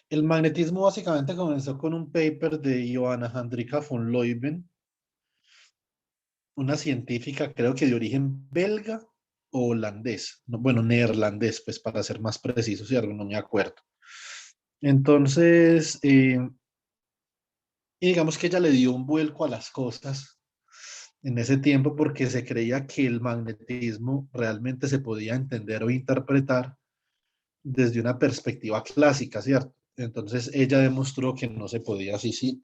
El magnetismo básicamente comenzó con un paper de Johanna Hendrika von Leuven, una científica creo que de origen belga o holandés, bueno, neerlandés, pues para ser más preciso, si algo no me acuerdo. Entonces, y digamos que ella le dio un vuelco a las cosas en ese tiempo porque se creía que el magnetismo realmente se podía entender o interpretar desde una perspectiva clásica, ¿cierto? Entonces ella demostró que no se podía así, sí.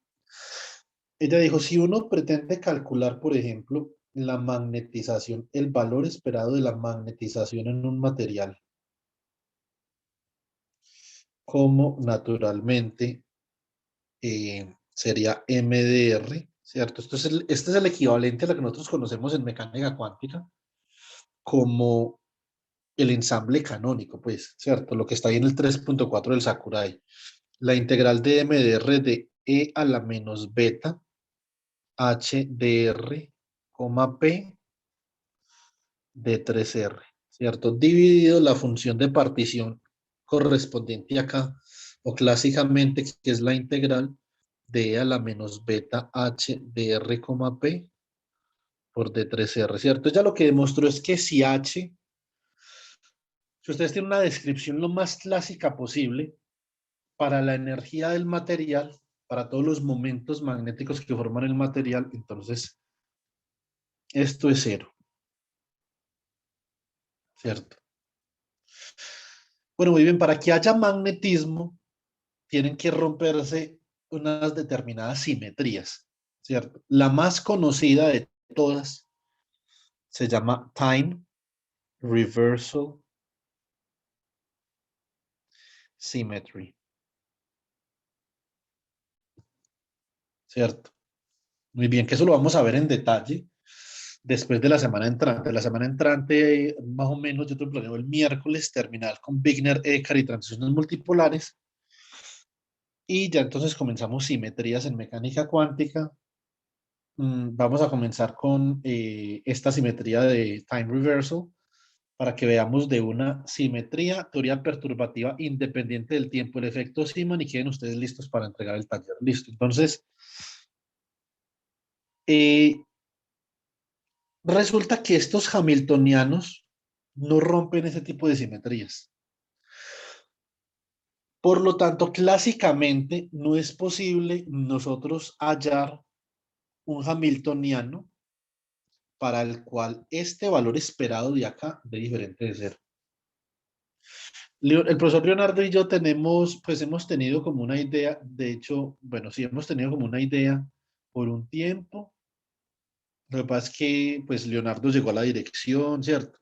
Ella dijo, si uno pretende calcular, por ejemplo, la magnetización, el valor esperado de la magnetización en un material, como naturalmente sería MDR, ¿cierto? Este es el equivalente a lo que nosotros conocemos en mecánica cuántica como el ensamble canónico, pues, ¿cierto? Lo que está ahí en el 3.4 del Sakurai. La integral de MDR de E a la menos beta HDR, P de 3R, ¿cierto? Dividido la función de partición correspondiente acá, o clásicamente, que es la integral de E a la menos beta HDR, P por D3R, ¿cierto? Ya lo que demostró es que si ustedes tienen una descripción lo más clásica posible para la energía del material, para todos los momentos magnéticos que forman el material, entonces esto es cero, ¿cierto? Bueno, muy bien, para que haya magnetismo, tienen que romperse unas determinadas simetrías, ¿cierto? La más conocida de todas se llama Time Reversal Symmetry, ¿cierto? Muy bien, que eso lo vamos a ver en detalle después de la semana entrante. La semana entrante, más o menos, yo te planeo el miércoles terminar con Wigner, Eckart y transiciones multipolares. Y ya entonces comenzamos simetrías en mecánica cuántica. Vamos a comenzar con esta simetría de time reversal para que veamos de una simetría, teoría perturbativa independiente del tiempo, el efecto Simon y queden ustedes listos para entregar el taller. Listo. Entonces, eh, resulta que estos hamiltonianos no rompen ese tipo de simetrías. Por lo tanto, clásicamente no es posible nosotros hallar un hamiltoniano para el cual este valor esperado de acá de diferente de cero. El profesor Leonardo y yo tenemos, pues hemos tenido como una idea, de hecho, bueno, sí hemos tenido como una idea por un tiempo. Lo que pasa es que, pues Leonardo llegó a la dirección, ¿cierto?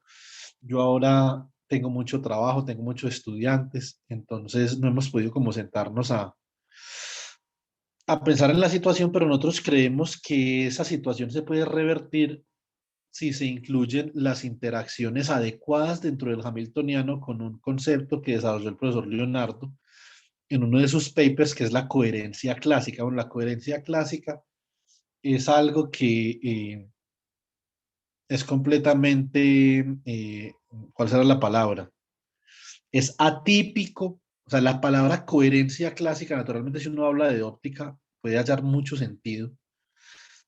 Yo ahora tengo mucho trabajo, tengo muchos estudiantes, entonces no hemos podido como sentarnos a pensar en la situación, pero nosotros creemos que esa situación se puede revertir si se incluyen las interacciones adecuadas dentro del Hamiltoniano con un concepto que desarrolló el profesor Leonardo en uno de sus papers, que es la coherencia clásica. Bueno, la coherencia clásica es algo que es completamente, ¿cuál será la palabra? Es atípico. O sea, la palabra coherencia clásica, naturalmente, si uno habla de óptica, puede hallar mucho sentido,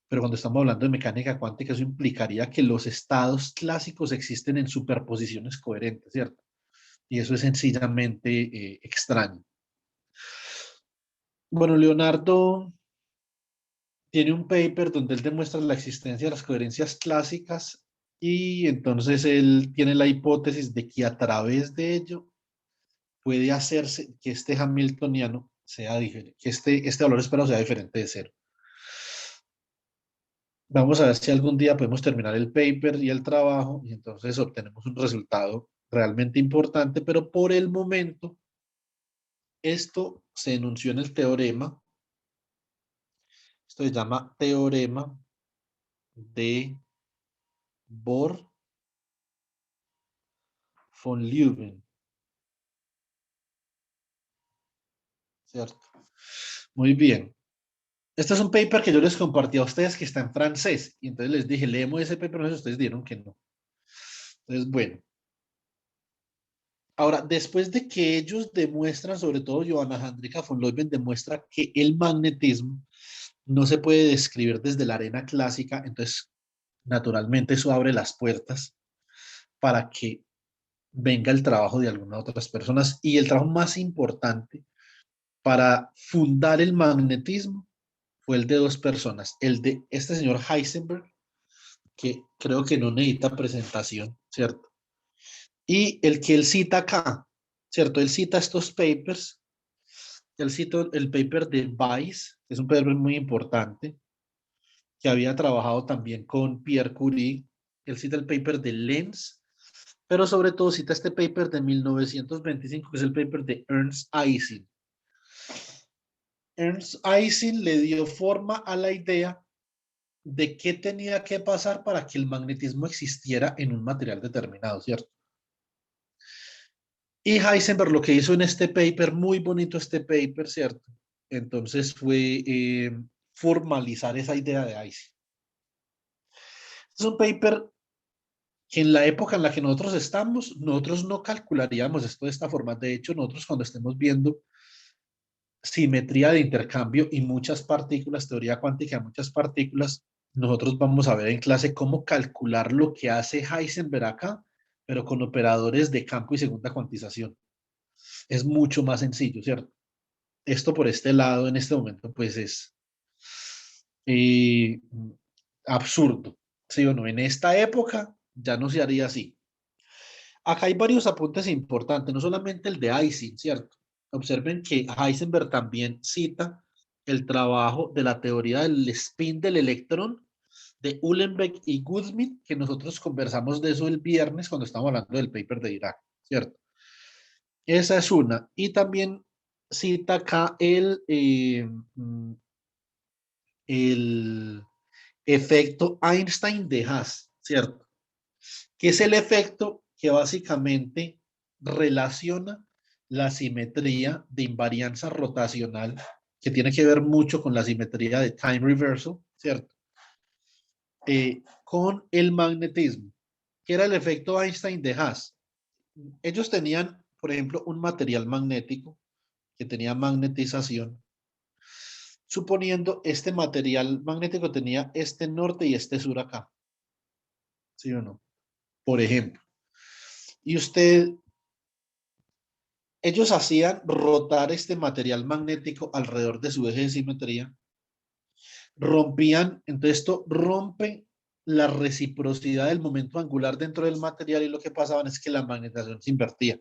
pero cuando estamos hablando de mecánica cuántica, eso implicaría que los estados clásicos existen en superposiciones coherentes, ¿cierto? Y eso es sencillamente extraño. Bueno, Leonardo tiene un paper donde él demuestra la existencia de las coherencias clásicas y entonces él tiene la hipótesis de que a través de ello puede hacerse que este Hamiltoniano sea diferente, que este valor esperado sea diferente de cero. Vamos a ver si algún día podemos terminar el paper y el trabajo y entonces obtenemos un resultado realmente importante, pero por el momento esto se enunció en el teorema, esto se llama teorema de Bohr von Leuven, ¿cierto? Muy bien. Este es un paper que yo les compartí a ustedes que está en francés y entonces les dije, leemos ese paper, pero ustedes dijeron que no. Entonces, bueno, Ahora, después de que ellos demuestran, sobre todo Johanna Hendrika von Leuven demuestra que el magnetismo no se puede describir desde la arena clásica, entonces naturalmente eso abre las puertas para que venga el trabajo de algunas otras personas y el trabajo más importante para fundar el magnetismo fue el de dos personas, el de este señor Heisenberg, que creo que no necesita presentación, ¿cierto? Y el que él cita acá, ¿cierto? Él cita estos papers, él cita el paper de Weiss, que es un paper muy importante, que había trabajado también con Pierre Curie, él cita el paper de Lenz, pero sobre todo cita este paper de 1925, que es el paper de Ernst Ising. Ernst Ising le dio forma a la idea de qué tenía que pasar para que el magnetismo existiera en un material determinado, ¿cierto? Y Heisenberg lo que hizo en este paper, muy bonito este paper, ¿cierto? Entonces fue formalizar esa idea de Ising. Es un paper que en la época en la que nosotros estamos, nosotros no calcularíamos esto de esta forma. De hecho, nosotros cuando estemos viendo simetría de intercambio y muchas partículas, teoría cuántica de muchas partículas, nosotros vamos a ver en clase cómo calcular lo que hace Heisenberg acá, pero con operadores de campo y segunda cuantización. Es mucho más sencillo, ¿cierto? Esto por este lado, en este momento, pues es eh, absurdo, ¿sí o no? En esta época ya no se haría así. Acá hay varios apuntes importantes, no solamente el de Ising, ¿cierto? Observen que Heisenberg también cita el trabajo de la teoría del spin del electrón de Uhlenbeck y Goodman, que nosotros conversamos de eso el viernes cuando estábamos hablando del paper de Dirac, ¿cierto? Esa es una. Y también cita acá el efecto Einstein de Haas, ¿cierto? Que es el efecto que básicamente relaciona la simetría de invarianza rotacional, que tiene que ver mucho con la simetría de time reversal, ¿cierto? Con el magnetismo, que era el efecto Einstein de Haas. Ellos tenían, por ejemplo, un material magnético que tenía magnetización, suponiendo este material magnético tenía este norte y este sur acá, ¿sí o no? Por ejemplo. Y ellos hacían rotar este material magnético alrededor de su eje de simetría, rompían, entonces esto rompe la reciprocidad del momento angular dentro del material y lo que pasaba es que la magnetización se invertía.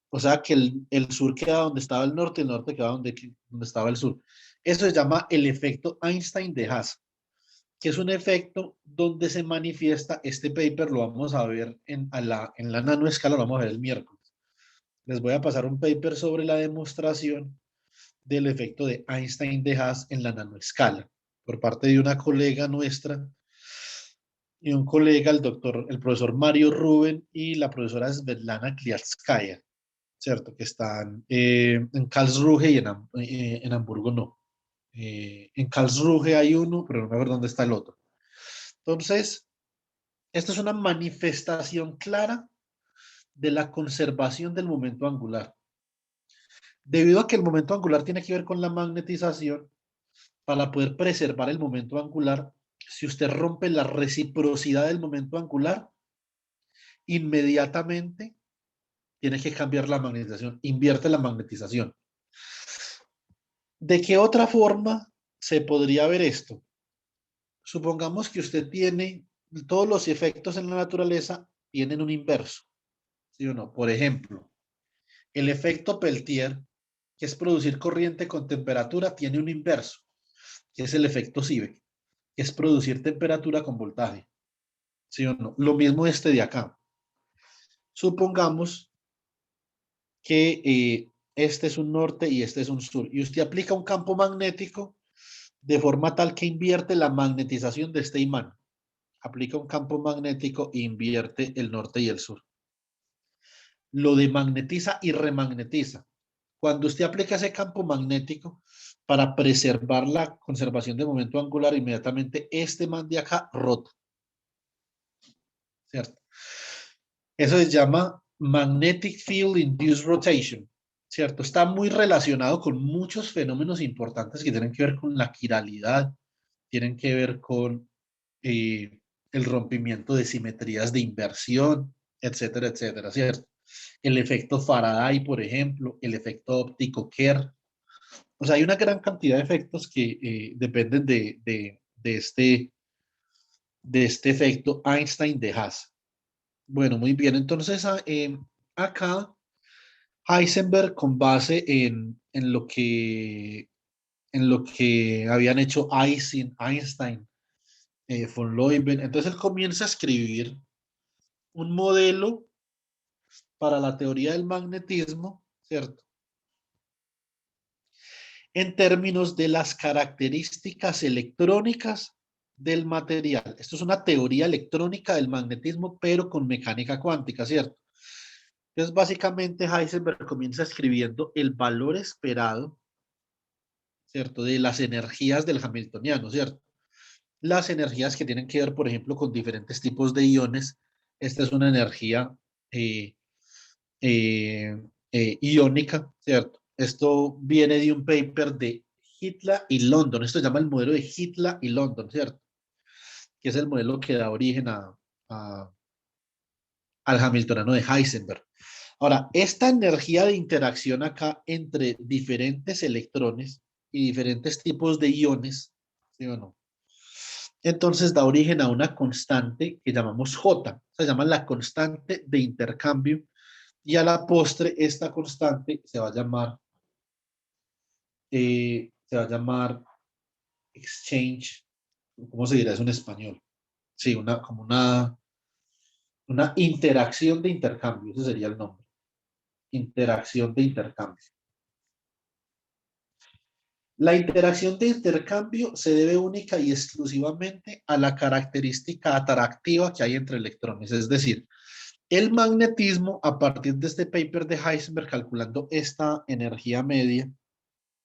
O sea que el sur quedaba donde estaba el norte y el norte quedaba donde estaba el sur. Eso se llama el efecto Einstein de Haas, que es un efecto donde se manifiesta, este paper lo vamos a ver en la nanoescala, lo vamos a ver el miércoles. Les voy a pasar un paper sobre la demostración del efecto de Einstein de Haas en la nanoescala, por parte de una colega nuestra y un colega, el profesor Mario Rubén y la profesora Svetlana Kliatskaya, ¿cierto? Que están en Karlsruhe y en Hamburgo no. En Karlsruhe hay uno, pero no me acuerdo dónde está el otro. Entonces, esto es una manifestación clara de la conservación del momento angular. Debido a que el momento angular tiene que ver con la magnetización, para poder preservar el momento angular, si usted rompe la reciprocidad del momento angular, inmediatamente tiene que cambiar la magnetización, invierte la magnetización. ¿De qué otra forma se podría ver esto? Supongamos que usted tiene todos los efectos en la naturaleza tienen un inverso, ¿sí o no? Por ejemplo, el efecto Peltier, que es producir corriente con temperatura, tiene un inverso, que es el efecto Seebeck, que es producir temperatura con voltaje. ¿Sí o no? Lo mismo este de acá. Supongamos que este es un norte y este es un sur, y usted aplica un campo magnético de forma tal que invierte la magnetización de este imán. Aplica un campo magnético e invierte el norte y el sur. Lo demagnetiza y remagnetiza. Cuando usted aplica ese campo magnético para preservar la conservación de momento angular, inmediatamente este man de acá rota, ¿cierto? Eso se llama Magnetic Field Induced Rotation, ¿cierto? Está muy relacionado con muchos fenómenos importantes que tienen que ver con la quiralidad, tienen que ver con el rompimiento de simetrías de inversión, etcétera, etcétera, ¿cierto? El efecto Faraday, por ejemplo, el efecto óptico Kerr. O sea, hay una gran cantidad de efectos que dependen de este efecto Einstein de Haas. Bueno, muy bien. Entonces, acá Heisenberg, con base en lo que habían hecho Einstein, von Leuven, entonces él comienza a escribir un modelo para la teoría del magnetismo, ¿cierto? En términos de las características electrónicas del material. Esto es una teoría electrónica del magnetismo, pero con mecánica cuántica, ¿cierto? Entonces, básicamente, Heisenberg comienza escribiendo el valor esperado, ¿cierto? De las energías del Hamiltoniano, ¿cierto? Las energías que tienen que ver, por ejemplo, con diferentes tipos de iones. Esta es una energía eh, eh, iónica, ¿cierto? Esto viene de un paper de Hitler y London. Esto se llama el modelo de Hitler y London, ¿cierto? Que es el modelo que da origen a, al Hamiltoniano de Heisenberg. Ahora, esta energía de interacción acá entre diferentes electrones y diferentes tipos de iones, ¿sí o no? Entonces da origen a una constante que llamamos J, se llama la constante de intercambio, y a la postre esta constante se va a llamar exchange, ¿cómo se dirá eso en español? Sí, como una interacción de intercambio, ese sería el nombre, interacción de intercambio. La interacción de intercambio se debe única y exclusivamente a la característica atractiva que hay entre electrones, es decir, el magnetismo, a partir de este paper de Heisenberg calculando esta energía media,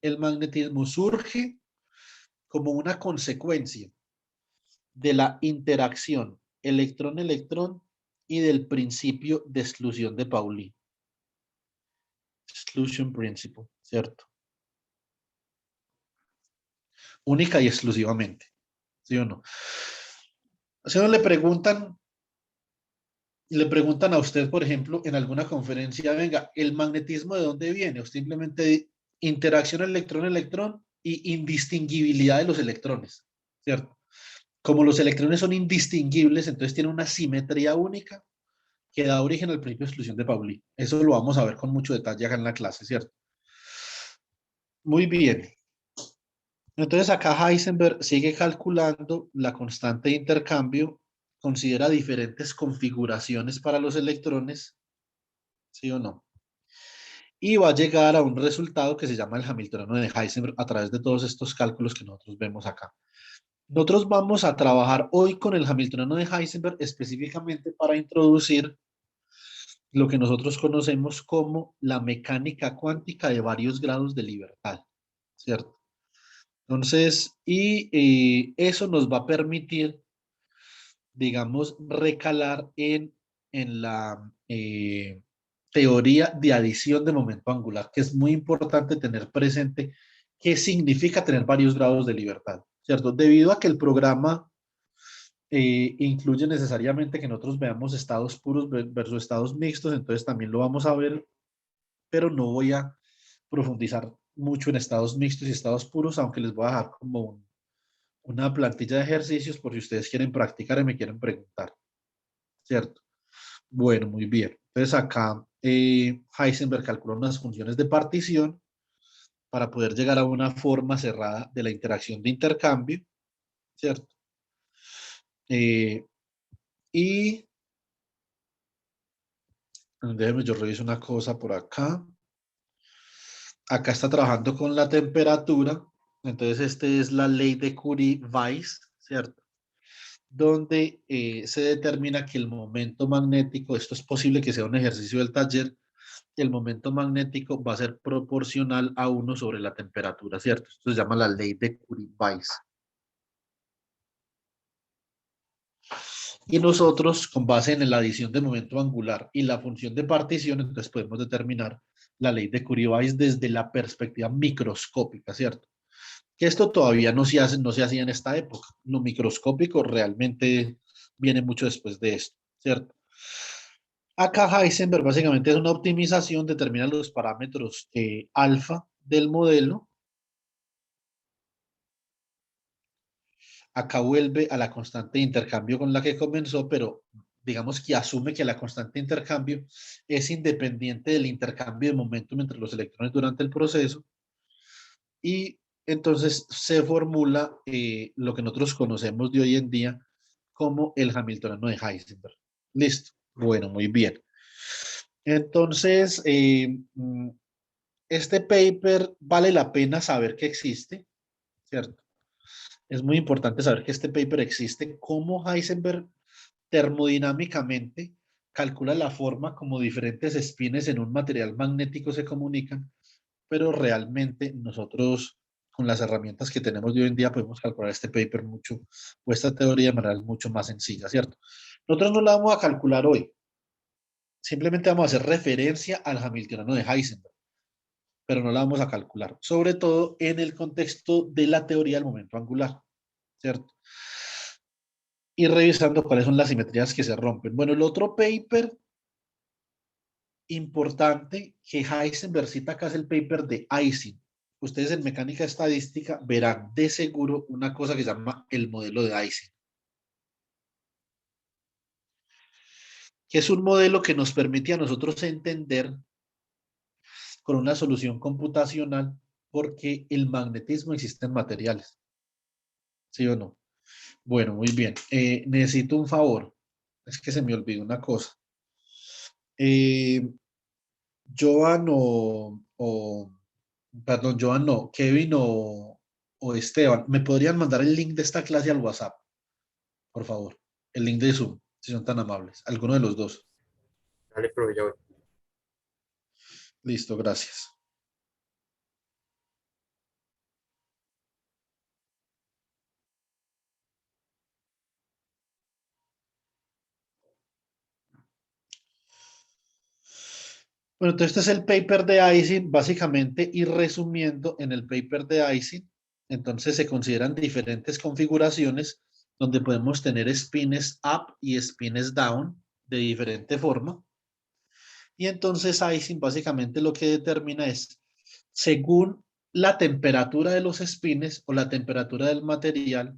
el magnetismo surge como una consecuencia de la interacción electrón-electrón y del principio de exclusión de Pauli. Exclusion principle, ¿cierto? Única y exclusivamente, ¿sí o no? Si no le preguntan a usted, por ejemplo, en alguna conferencia, venga, ¿el magnetismo de dónde viene? O simplemente interacción electrón-electrón y indistinguibilidad de los electrones, ¿cierto? Como los electrones son indistinguibles, entonces tienen una simetría única que da origen al principio de exclusión de Pauli. Eso lo vamos a ver con mucho detalle acá en la clase, ¿cierto? Muy bien. Entonces acá Heisenberg sigue calculando la constante de intercambio, considera diferentes configuraciones para los electrones, ¿sí o no? Y va a llegar a un resultado que se llama el Hamiltoniano de Heisenberg a través de todos estos cálculos que nosotros vemos acá. Nosotros vamos a trabajar hoy con el Hamiltoniano de Heisenberg específicamente para introducir lo que nosotros conocemos como la mecánica cuántica de varios grados de libertad, ¿cierto? Entonces, eso nos va a permitir, digamos, recalar en la teoría de adición de momento angular, que es muy importante tener presente qué significa tener varios grados de libertad, ¿cierto? Debido a que el programa incluye necesariamente que nosotros veamos estados puros versus estados mixtos, entonces también lo vamos a ver, pero no voy a profundizar mucho en estados mixtos y estados puros, aunque les voy a dejar como una plantilla de ejercicios por si ustedes quieren practicar y me quieren preguntar, ¿cierto? Bueno, muy bien. Entonces acá Heisenberg calculó unas funciones de partición para poder llegar a una forma cerrada de la interacción de intercambio, ¿cierto? Eh, y déjenme, yo reviso una cosa por acá. Acá está trabajando con la temperatura. Entonces, esta es la ley de Curie-Weiss, ¿cierto? Donde se determina que el momento magnético, esto es posible que sea un ejercicio del taller, el momento magnético va a ser proporcional a 1 sobre la temperatura, ¿cierto? Esto se llama la ley de Curie-Weiss. Y nosotros, con base en la adición de momento angular y la función de partición, entonces podemos determinar la ley de Curie-Weiss desde la perspectiva microscópica, ¿cierto? Que esto todavía no se hacía en esta época. Lo microscópico realmente viene mucho después de esto, ¿cierto? Acá Heisenberg básicamente es una optimización, determina los parámetros alfa del modelo. Acá vuelve a la constante de intercambio con la que comenzó, pero digamos que asume que la constante de intercambio es independiente del intercambio de momentum entre los electrones durante el proceso. Y entonces se formula lo que nosotros conocemos de hoy en día como el Hamiltoniano de Heisenberg. Listo. Bueno, muy bien. Entonces, este paper vale la pena saber que existe, ¿cierto? Es muy importante saber que este paper existe, cómo Heisenberg termodinámicamente calcula la forma como diferentes espines en un material magnético se comunican, pero realmente nosotros con las herramientas que tenemos de hoy en día podemos calcular este paper mucho, o esta teoría de manera mucho más sencilla, ¿cierto? Nosotros no la vamos a calcular hoy, simplemente vamos a hacer referencia al Hamiltoniano de Heisenberg, pero no la vamos a calcular, sobre todo en el contexto de la teoría del momento angular, ¿cierto? Y revisando cuáles son las simetrías que se rompen. Bueno, el otro paper importante que Heisenberg cita acá es el paper de Ising. Ustedes en mecánica estadística verán de seguro una cosa que se llama el modelo de Ising, que es un modelo que nos permite a nosotros entender con una solución computacional por qué el magnetismo existe en materiales. ¿Sí o no? Bueno, muy bien. Necesito un favor. Es que se me olvidó una cosa. Eh, Joan perdón, Joan no, Kevin o Esteban, ¿me podrían mandar el link de esta clase al WhatsApp, por favor? El link de Zoom, si son tan amables. Alguno de los dos. Dale, profe, ya voy. Listo, gracias. Bueno, entonces este es el paper de Ising, básicamente, y resumiendo en el paper de Ising, entonces se consideran diferentes configuraciones donde podemos tener spines up y spines down de diferente forma. Y entonces Ising básicamente lo que determina es, según la temperatura de los spines o la temperatura del material,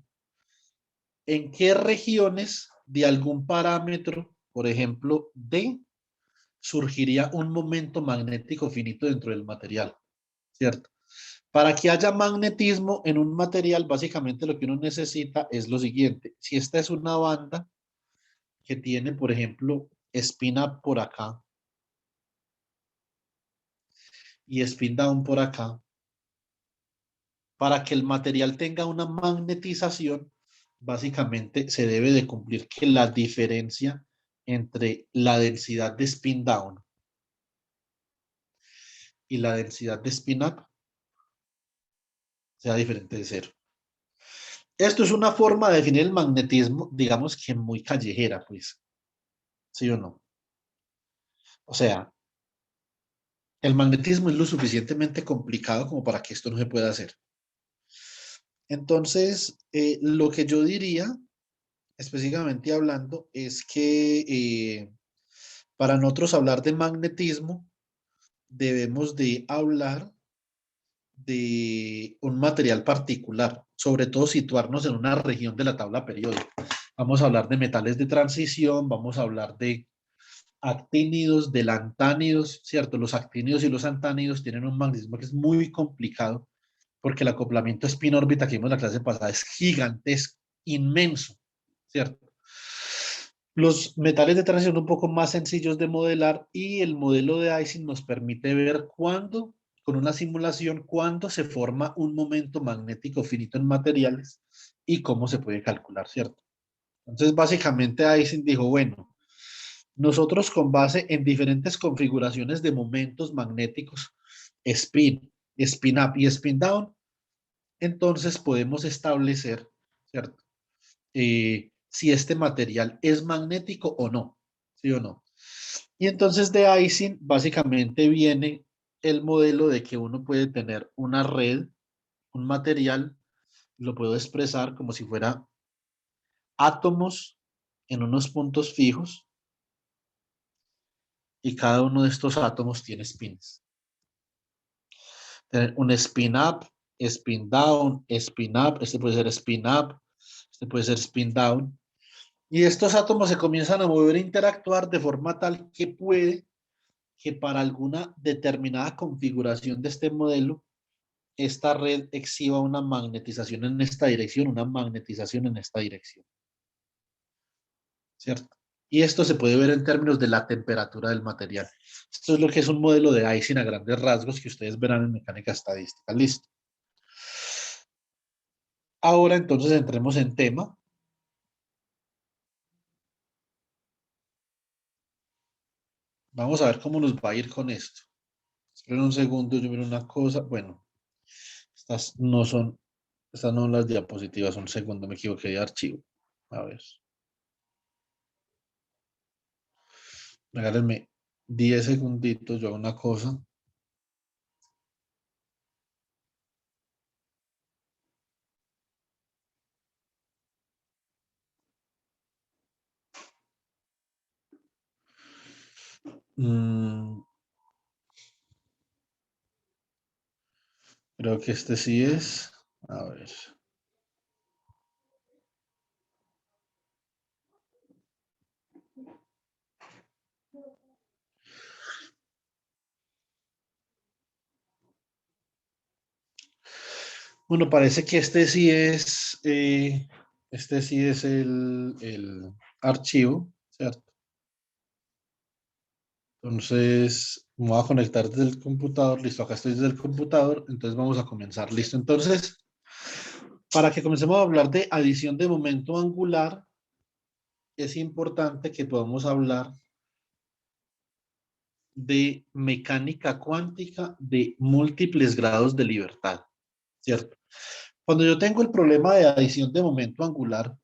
en qué regiones de algún parámetro, por ejemplo, D, surgiría un momento magnético finito dentro del material, ¿cierto? Para que haya magnetismo en un material, básicamente lo que uno necesita es lo siguiente. Si esta es una banda que tiene, por ejemplo, espina por acá y spin down por acá, para que el material tenga una magnetización, básicamente se debe de cumplir que la diferencia entre la densidad de spin down y la densidad de spin up sea diferente de cero. Esto es una forma de definir el magnetismo, digamos que muy callejera, pues, ¿sí o no? O sea, el magnetismo es lo suficientemente complicado como para que esto no se pueda hacer. Entonces, lo que yo diría, específicamente hablando, es que para nosotros hablar de magnetismo, debemos de hablar de un material particular, sobre todo situarnos en una región de la tabla periódica. Vamos a hablar de metales de transición, vamos a hablar de actínidos, de lantánidos, ¿cierto? Los actínidos y los antánidos tienen un magnetismo que es muy complicado porque el acoplamiento spin-órbita que vimos en la clase pasada es gigantesco, inmenso, ¿cierto? Los metales de transición son un poco más sencillos de modelar y el modelo de Ising nos permite ver cuándo, con una simulación, cuándo se forma un momento magnético finito en materiales y cómo se puede calcular, ¿cierto? Entonces, básicamente Ising dijo, bueno, nosotros con base en diferentes configuraciones de momentos magnéticos, spin, spin up y spin down, entonces podemos establecer, ¿cierto? si este material es magnético o no, ¿sí o no? Y entonces de Ising básicamente viene el modelo de que uno puede tener una red, un material, lo puedo expresar como si fuera átomos en unos puntos fijos y cada uno de estos átomos tiene spins. Tener un spin up, spin down, spin up, este puede ser spin up, este puede ser spin down. Y estos átomos se comienzan a mover e interactuar de forma tal que puede que para alguna determinada configuración de este modelo, esta red exhiba una magnetización en esta dirección, una magnetización en esta dirección. ¿Cierto? Y esto se puede ver en términos de la temperatura del material. Esto es lo que es un modelo de Ising a grandes rasgos que ustedes verán en mecánica estadística. Listo. Ahora entonces entremos en tema. Vamos a ver cómo nos va a ir con esto. Esperen un segundo, yo miro una cosa. Bueno, estas no son las diapositivas. Un segundo, me equivoqué de archivo. A ver. Regálenme 10 segunditos, yo hago una cosa. Mm, creo que este sí es. A ver. Bueno, parece que este sí es el archivo, ¿cierto? Entonces, me voy a conectar desde el computador. Listo, acá estoy desde el computador. Entonces, vamos a comenzar. Listo. Entonces, para que comencemos a hablar de adición de momento angular, es importante que podamos hablar de mecánica cuántica de múltiples grados de libertad, ¿cierto? Cuando yo tengo el problema de adición de momento angular,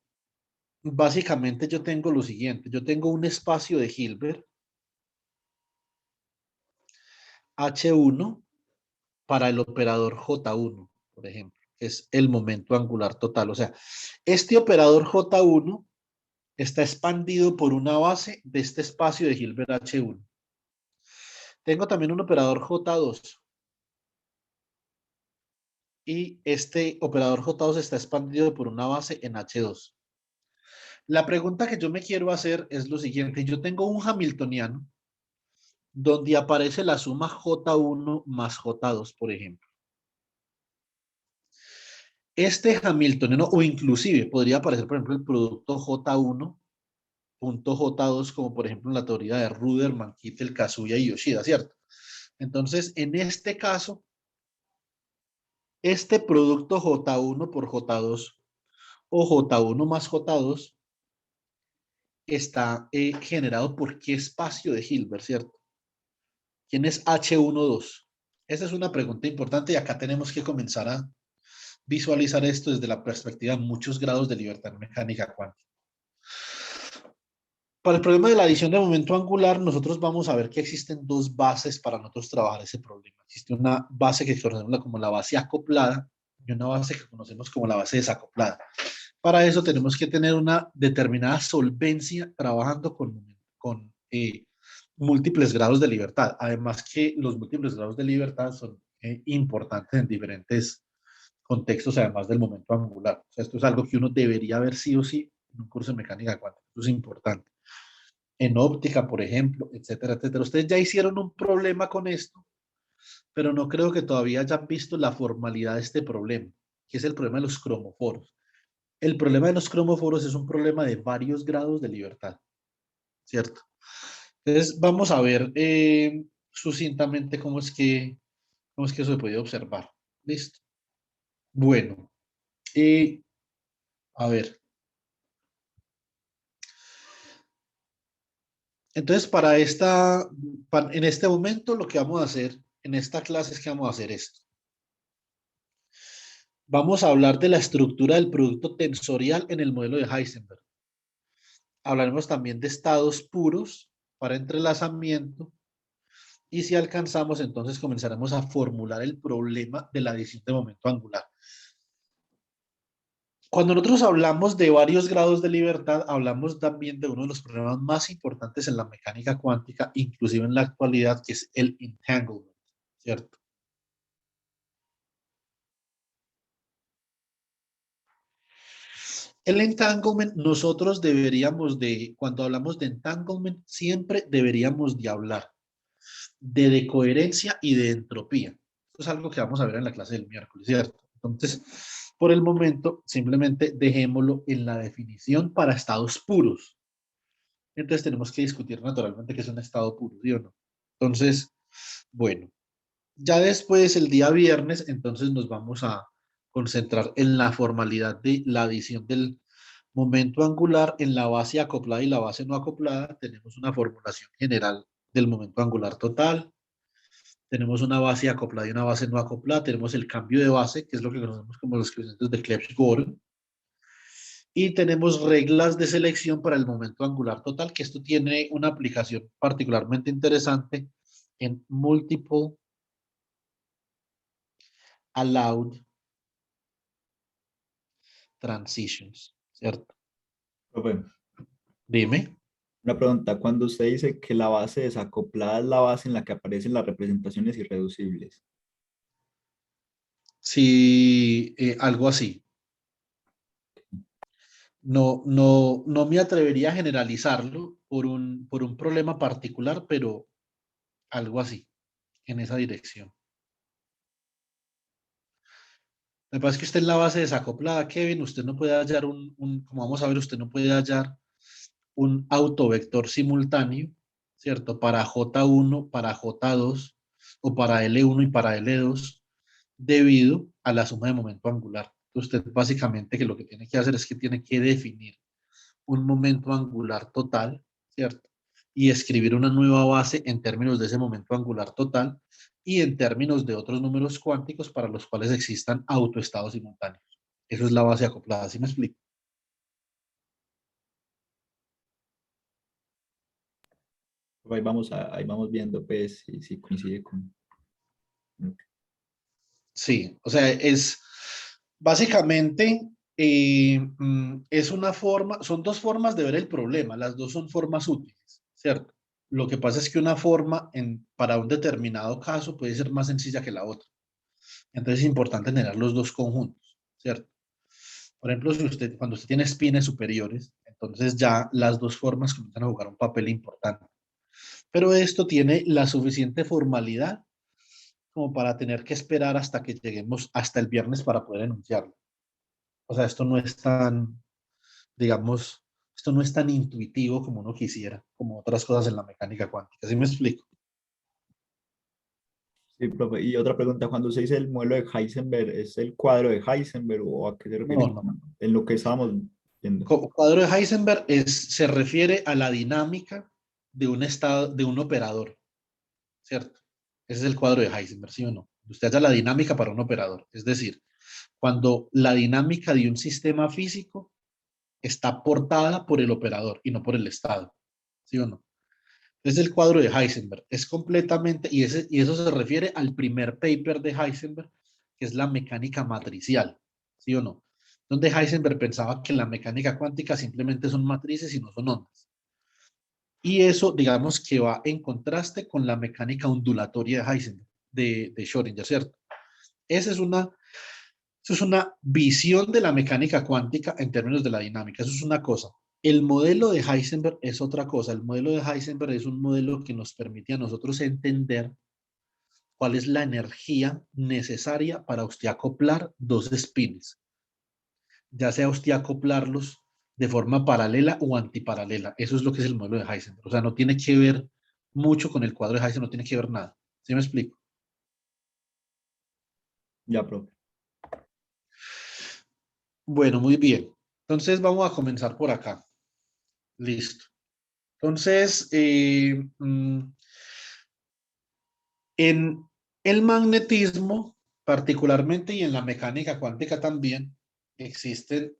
básicamente yo tengo lo siguiente. Yo tengo un espacio de Hilbert H1 para el operador J1, por ejemplo, que es el momento angular total. O sea, este operador J1 está expandido por una base de este espacio de Hilbert H1. Tengo también un operador J2 y este operador J2 está expandido por una base en H2. La pregunta que yo me quiero hacer es lo siguiente. Yo tengo un Hamiltoniano donde aparece la suma J1 más J2, por ejemplo. Este Hamiltoniano, o inclusive podría aparecer, por ejemplo, el producto J1 punto J2, como por ejemplo en la teoría de Ruderman, Kittel, Kazuya y Yoshida, ¿cierto? Entonces, en este caso, este producto J1 por J2 o J1 más J2 está generado por qué espacio de Hilbert, ¿cierto? ¿Quién es H12? Esa es una pregunta importante y acá tenemos que comenzar a visualizar esto desde la perspectiva de muchos grados de libertad en mecánica cuántica. Para el problema de la adición de momento angular, nosotros vamos a ver que existen dos bases para nosotros trabajar ese problema. Existe una base que conocemos como la base acoplada y una base que conocemos como la base desacoplada. Para eso tenemos que tener una determinada solvencia trabajando con múltiples grados de libertad. Además que los múltiples grados de libertad son importantes en diferentes contextos, además del momento angular. O sea, esto es algo que uno debería ver sí o sí en un curso de mecánica cuántica. Esto es importante. En óptica, por ejemplo, etcétera, etcétera. Ustedes ya hicieron un problema con esto, pero no creo que todavía hayan visto la formalidad de este problema, que es el problema de los cromoforos. El problema de los cromoforos es un problema de varios grados de libertad, ¿cierto? Entonces, vamos a ver sucintamente cómo es que eso se puede observar. ¿Listo? Bueno, a ver. Entonces, en este momento lo que vamos a hacer en esta clase es que vamos a hacer esto. Vamos a hablar de la estructura del producto tensorial en el modelo de Heisenberg. Hablaremos también de estados puros para entrelazamiento. Y si alcanzamos, entonces comenzaremos a formular el problema de la adición de momento angular. Cuando nosotros hablamos de varios grados de libertad, hablamos también de uno de los problemas más importantes en la mecánica cuántica, inclusive en la actualidad, que es el entanglement, ¿cierto? El entanglement, nosotros deberíamos de, cuando hablamos de entanglement, siempre deberíamos de hablar de decoherencia y de entropía. Esto es algo que vamos a ver en la clase del miércoles, ¿cierto? Entonces, por el momento, simplemente dejémoslo en la definición para estados puros. Entonces tenemos que discutir naturalmente qué es un estado puro, ¿sí o no? Entonces, bueno, ya después, el día viernes, entonces nos vamos a concentrar en la formalidad de la adición del momento angular en la base acoplada y la base no acoplada. Tenemos una formulación general del momento angular total. Tenemos una base acoplada y una base no acoplada. Tenemos el cambio de base, que es lo que conocemos como los coeficientes de Clebsch-Gordan. Y tenemos reglas de selección para el momento angular total, que esto tiene una aplicación particularmente interesante en multiple allowed transitions, ¿cierto? Profe, Dime. una pregunta, cuando usted dice que la base desacoplada es la base en la que aparecen las representaciones irreducibles, Si algo así. No me atrevería a generalizarlo por un problema particular, pero algo así, en esa dirección. Me parece que usted en la base desacoplada, Kevin, usted no puede hallar como vamos a ver, usted no puede hallar un autovector simultáneo, ¿cierto? Para J1, para J2 o para L1 y para L2 debido a la suma de momento angular. Usted básicamente que lo que tiene que hacer es que tiene que definir un momento angular total, ¿cierto? Y escribir una nueva base en términos de ese momento angular total y en términos de otros números cuánticos para los cuales existan autoestados simultáneos. Eso es la base acoplada, ¿sí me explico? ahí vamos viendo pues si coincide con... Sí, o sea, es básicamente es una forma, son dos formas de ver el problema, las dos son formas útiles, ¿cierto? Lo que pasa es que una forma para un determinado caso puede ser más sencilla que la otra. Entonces es importante tener los dos conjuntos, ¿cierto? Por ejemplo, cuando usted tiene espines superiores, entonces ya las dos formas comienzan a jugar un papel importante. Pero esto tiene la suficiente formalidad como para tener que esperar hasta que lleguemos hasta el viernes para poder enunciarlo. O sea, esto no es tan, digamos, esto no es tan intuitivo como uno quisiera, como otras cosas en la mecánica cuántica. ¿Sí me explico? Sí, profe. Y otra pregunta, cuando se dice el modelo de Heisenberg, ¿es el cuadro de Heisenberg o a qué se refiere No, no. en lo que estábamos viendo? Cuadro de Heisenberg se refiere a la dinámica de un estado, de un operador, ¿cierto? Ese es el cuadro de Heisenberg, ¿sí o no? Usted halla la dinámica para un operador. Es decir, cuando la dinámica de un sistema físico está aportada por el operador y no por el estado, ¿sí o no? Es el cuadro de Heisenberg. Es completamente, y eso se refiere al primer paper de Heisenberg, que es la mecánica matricial, ¿sí o no? Donde Heisenberg pensaba que la mecánica cuántica simplemente son matrices y no son ondas. Y eso, digamos, que va en contraste con la mecánica ondulatoria de Heisenberg, de Schrödinger, ¿cierto? Esa es una, eso es una visión de la mecánica cuántica en términos de la dinámica. Eso es una cosa. El modelo de Heisenberg es otra cosa. El modelo de Heisenberg es un modelo que nos permite a nosotros entender cuál es la energía necesaria para usted acoplar dos spins, ya sea usted acoplarlos de forma paralela o antiparalela. Eso es lo que es el modelo de Heisenberg. O sea, no tiene que ver mucho con el cuadro de Heisenberg, no tiene que ver nada. ¿Sí me explico? Ya, profe. Bueno, muy bien. Entonces vamos a comenzar por acá. Listo. Entonces, en el magnetismo, particularmente, y en la mecánica cuántica también, existen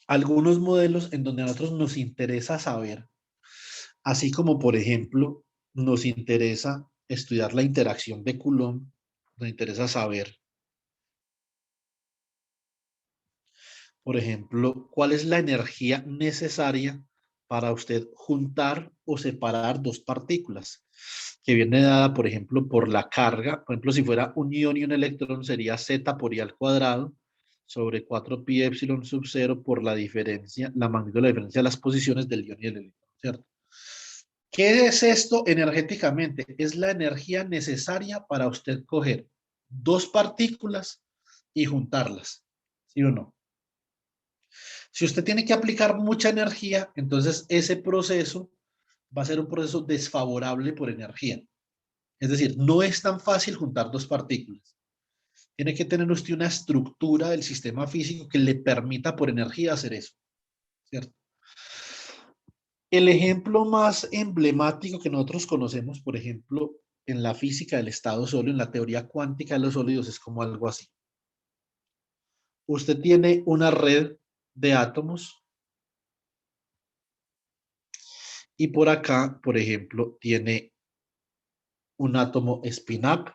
algunos modelos en donde a nosotros nos interesa saber, así como por ejemplo nos interesa estudiar la interacción de Coulomb, nos interesa saber, por ejemplo, cuál es la energía necesaria para usted juntar o separar dos partículas, que viene dada, por ejemplo, por la carga. Por ejemplo, si fuera un ion y un electrón, sería z por i al cuadrado sobre 4 pi epsilon sub 0 por la diferencia, la magnitud de la diferencia de las posiciones del ion y el electrón, ¿cierto? ¿Qué es esto energéticamente? Es la energía necesaria para usted coger dos partículas y juntarlas, ¿sí o no? Si usted tiene que aplicar mucha energía, entonces ese proceso va a ser un proceso desfavorable por energía. Es decir, no es tan fácil juntar dos partículas. Tiene que tener usted una estructura del sistema físico que le permita por energía hacer eso, ¿cierto? El ejemplo más emblemático que nosotros conocemos, por ejemplo, en la física del estado sólido, en la teoría cuántica de los sólidos, es como algo así. Usted tiene una red de átomos y por acá, por ejemplo, tiene un átomo spin-up,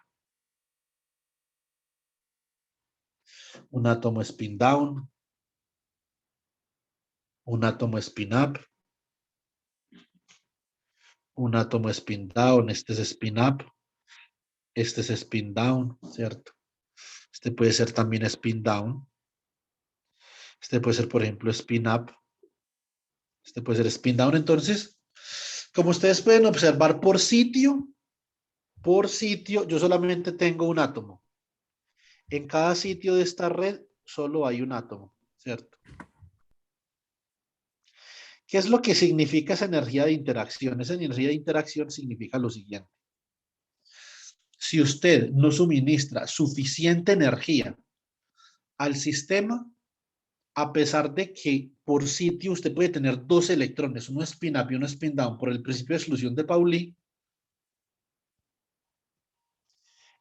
un átomo spin-down, un átomo spin-up, un átomo spin-down, este es spin-up, este es spin-down, ¿cierto? Este puede ser también spin-down, este puede ser, por ejemplo, spin-up, este puede ser spin-down. Entonces, como ustedes pueden observar por sitio, yo solamente tengo un átomo. En cada sitio de esta red solo hay un átomo, ¿cierto? ¿Qué es lo que significa esa energía de interacción? Esa energía de interacción significa lo siguiente. Si usted no suministra suficiente energía al sistema, a pesar de que por sitio usted puede tener dos electrones, uno spin up y uno spin down, por el principio de exclusión de Pauli,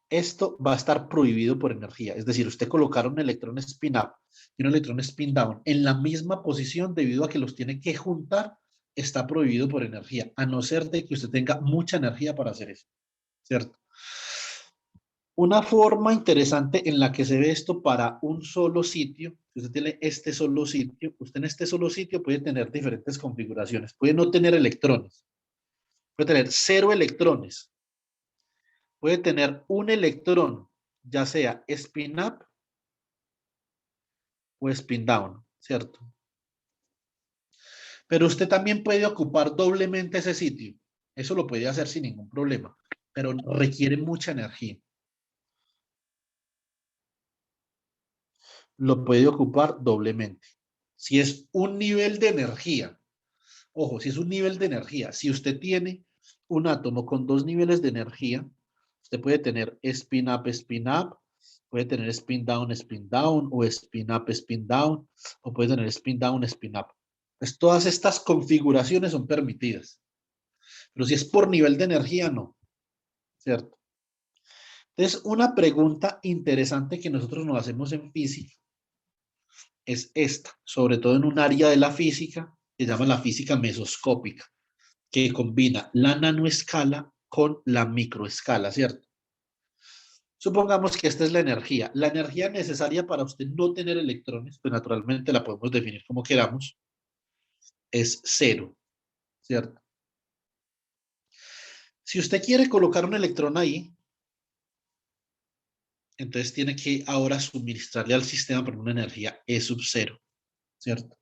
esto va a estar prohibido por energía. Es decir, usted colocar un electrón spin up y un electrón spin down en la misma posición debido a que los tiene que juntar, está prohibido por energía, a no ser de que usted tenga mucha energía para hacer eso, ¿cierto? Una forma interesante en la que se ve esto para un solo sitio, si usted tiene este solo sitio, usted en este solo sitio puede tener diferentes configuraciones. Puede no tener electrones, puede tener 0 electrones, puede tener un electrón, ya sea spin up o spin down, ¿cierto? Pero usted también puede ocupar doblemente ese sitio. Eso lo puede hacer sin ningún problema, pero requiere mucha energía. Lo puede ocupar doblemente. Si es un nivel de energía, ojo, si es un nivel de energía, si usted tiene un átomo con dos niveles de energía, usted puede tener spin up, puede tener spin down, o spin down, o puede tener spin up. Pues todas estas configuraciones son permitidas. Pero si es por nivel de energía, no. ¿Cierto? Entonces, una pregunta interesante que nosotros nos hacemos en física es esta, sobre todo en un área de la física que se llama la física mesoscópica, que combina la nanoescala con la microescala, ¿cierto? Supongamos que esta es la energía. La energía necesaria para usted no tener electrones, pues naturalmente la podemos definir como queramos, es cero, ¿cierto? Si usted quiere colocar un electrón ahí, entonces tiene que ahora suministrarle al sistema por una energía E sub cero, ¿cierto?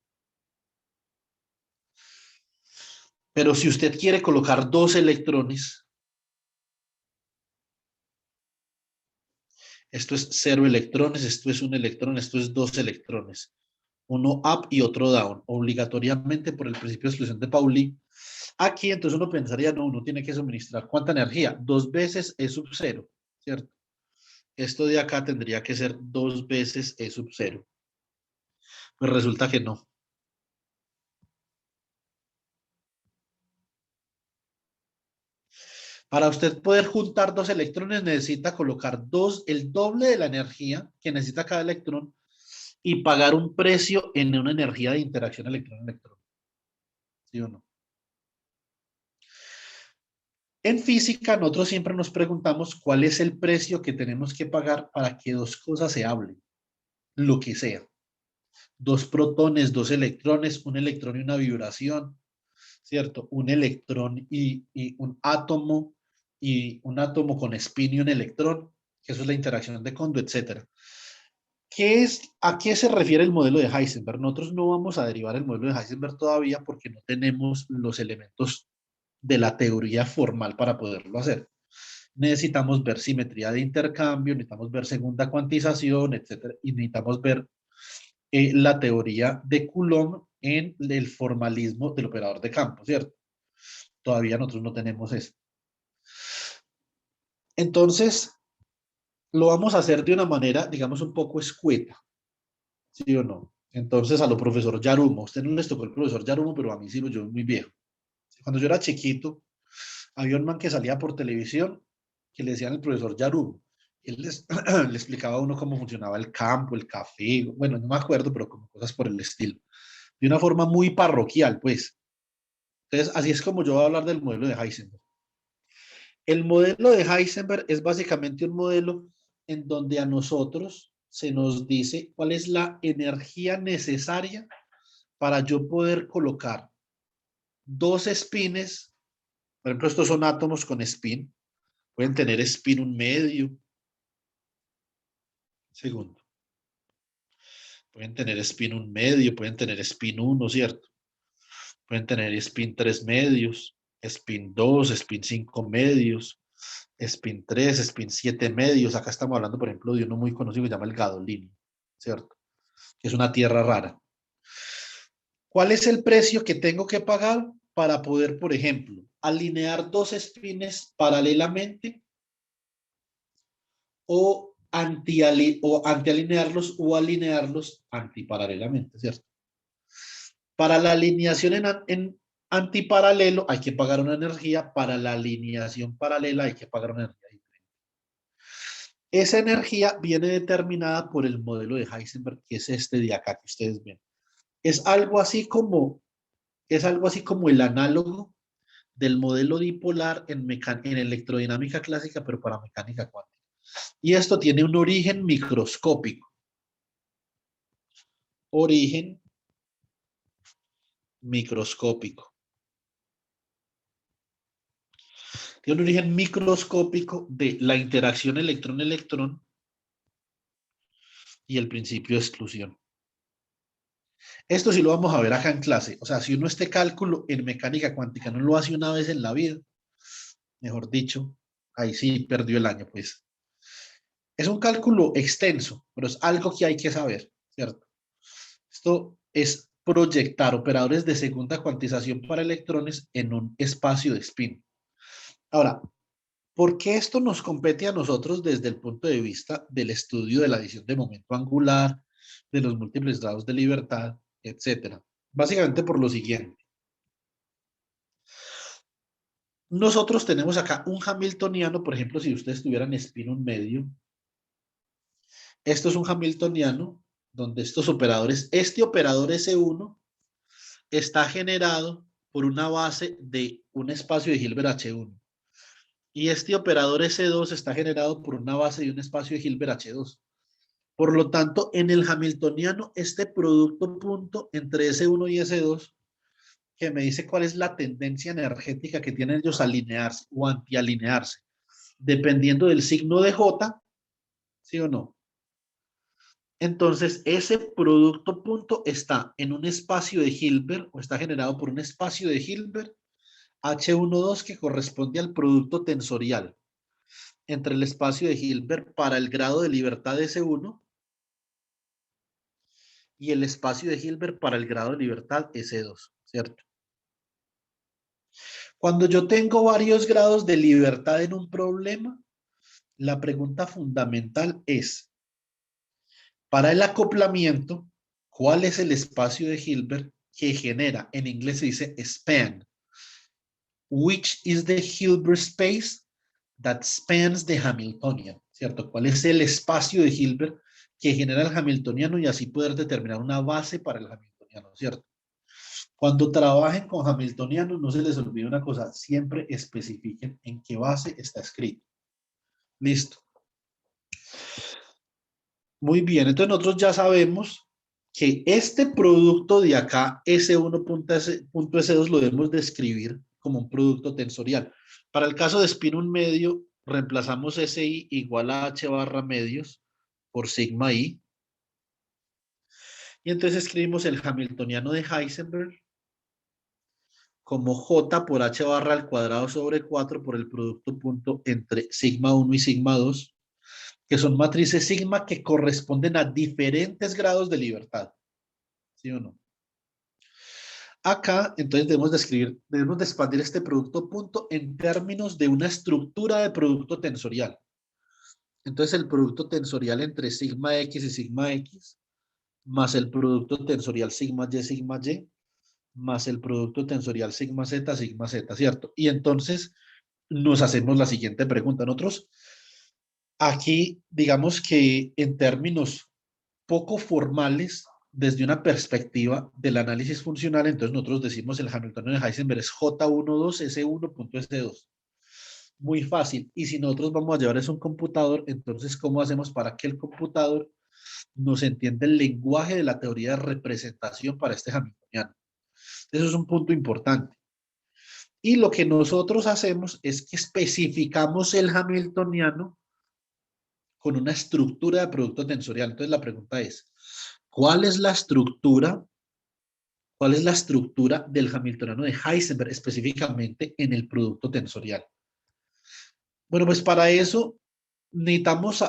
Pero si usted quiere colocar dos electrones, esto es cero electrones, esto es un electrón, esto es dos electrones. Uno up y otro down, obligatoriamente por el principio de exclusión de Pauli. Aquí entonces uno pensaría, no, uno tiene que suministrar ¿cuánta energía? Dos veces E sub cero, ¿cierto? Esto de acá tendría que ser dos veces E sub cero. Pues resulta que no. Para usted poder juntar dos electrones necesita colocar el doble de la energía que necesita cada electrón y pagar un precio en una energía de interacción electrón-electrón. ¿Sí o no? En física, nosotros siempre nos preguntamos cuál es el precio que tenemos que pagar para que dos cosas se hablen, lo que sea. Dos protones, dos electrones, un electrón y una vibración, ¿cierto? Un electrón y un átomo con spin y un electrón, que eso es la interacción de Kondo, etcétera. ¿A qué se refiere el modelo de Heisenberg? Nosotros no vamos a derivar el modelo de Heisenberg todavía porque no tenemos los elementos de la teoría formal para poderlo hacer. Necesitamos ver simetría de intercambio, necesitamos ver segunda cuantización, etcétera, y necesitamos ver la teoría de Coulomb en el formalismo del operador de campo, ¿cierto? Todavía nosotros no tenemos eso. Entonces, lo vamos a hacer de una manera, digamos, un poco escueta, ¿sí o no? Entonces, a lo profesor Yarumo, a usted no les tocó el profesor Yarumo, pero a mí sí, yo muy viejo. Cuando yo era chiquito, había un man que salía por televisión que le decían el profesor Yarumo. Él le explicaba a uno cómo funcionaba el campo, el café, bueno, no me acuerdo, pero como cosas por el estilo. De una forma muy parroquial, pues. Entonces, así es como yo voy a hablar del modelo de Heisenberg. El modelo de Heisenberg es básicamente un modelo en donde a nosotros se nos dice cuál es la energía necesaria para yo poder colocar dos espines. Por ejemplo, estos son átomos con spin. Pueden tener spin un medio. Segundo. Pueden tener spin un medio, pueden tener spin 1, ¿cierto? Pueden tener spin 3 medios, spin 2, spin 5 medios, spin 3, spin 7 medios. Acá estamos hablando, por ejemplo, de uno muy conocido que se llama el gadolínio, ¿cierto? Que es una tierra rara. ¿Cuál es el precio que tengo que pagar para poder, por ejemplo, alinear dos espines paralelamente o antialinearlos o alinearlos antiparalelamente, ¿cierto? Para la alineación en antiparalelo hay que pagar una energía, para la alineación paralela hay que pagar una energía diferente. Esa energía viene determinada por el modelo de Heisenberg, que es este de acá que ustedes ven. Es algo así como, es algo así como el análogo del modelo dipolar en electrodinámica clásica, pero para mecánica cuántica. Y esto tiene un origen microscópico. Origen microscópico. Tiene un origen microscópico de la interacción electrón-electrón y el principio de exclusión. Esto sí lo vamos a ver acá en clase. O sea, si uno este cálculo en mecánica cuántica no lo hace una vez en la vida, mejor dicho, ahí sí perdió el año, pues. Es un cálculo extenso, pero es algo que hay que saber, ¿cierto? Esto es proyectar operadores de segunda cuantización para electrones en un espacio de spin. Ahora, ¿por qué esto nos compete a nosotros desde el punto de vista del estudio de la adición de momento angular, de los múltiples grados de libertad, etcétera? Básicamente por lo siguiente. Nosotros tenemos acá un hamiltoniano, por ejemplo, si ustedes tuvieran spin un medio. Esto es un hamiltoniano donde estos operadores, este operador S1 está generado por una base de un espacio de Hilbert H1. Y este operador S2 está generado por una base de un espacio de Hilbert H2. Por lo tanto, en el hamiltoniano, este producto punto entre S1 y S2, que me dice cuál es la tendencia energética que tienen ellos a alinearse o antialinearse, dependiendo del signo de J, ¿sí o no? Entonces, ese producto punto está en un espacio de Hilbert o está generado por un espacio de Hilbert H12 que corresponde al producto tensorial entre el espacio de Hilbert para el grado de libertad S1 y el espacio de Hilbert para el grado de libertad S2, ¿cierto? Cuando yo tengo varios grados de libertad en un problema, la pregunta fundamental es, para el acoplamiento, ¿cuál es el espacio de Hilbert que genera? En inglés se dice span. Which is the Hilbert space that spans the Hamiltonian, ¿cierto? ¿Cuál es el espacio de Hilbert que genera el hamiltoniano y así poder determinar una base para el hamiltoniano, ¿cierto? Cuando trabajen con hamiltoniano, no se les olvide una cosa, siempre especifiquen en qué base está escrito. Listo. Muy bien, entonces nosotros ya sabemos que este producto de acá, S1.S2, lo debemos describir como un producto tensorial. Para el caso de espino un medio, reemplazamos SI igual a H barra medios por sigma I. Y entonces escribimos el hamiltoniano de Heisenberg como J por H barra al cuadrado sobre 4 por el producto punto entre sigma 1 y sigma 2, que son matrices sigma que corresponden a diferentes grados de libertad. ¿Sí o no? Acá, entonces, debemos de expandir este producto punto en términos de una estructura de producto tensorial. Entonces, el producto tensorial entre sigma X y sigma X, más el producto tensorial sigma Y, más el producto tensorial sigma Z, ¿cierto? Y entonces nos hacemos la siguiente pregunta. Nosotros aquí, digamos que en términos poco formales, desde una perspectiva del análisis funcional, entonces nosotros decimos el Hamiltoniano de Heisenberg es J12S1.S2. Muy fácil. Y si nosotros vamos a llevar eso a un computador, entonces, ¿cómo hacemos para que el computador nos entienda el lenguaje de la teoría de representación para este Hamiltoniano? Eso es un punto importante. Y lo que nosotros hacemos es que especificamos el Hamiltoniano con una estructura de producto tensorial. Entonces la pregunta es, ¿cuál es la estructura? ¿Cuál es la estructura del Hamiltoniano de Heisenberg específicamente en el producto tensorial? Bueno, pues para eso necesitamos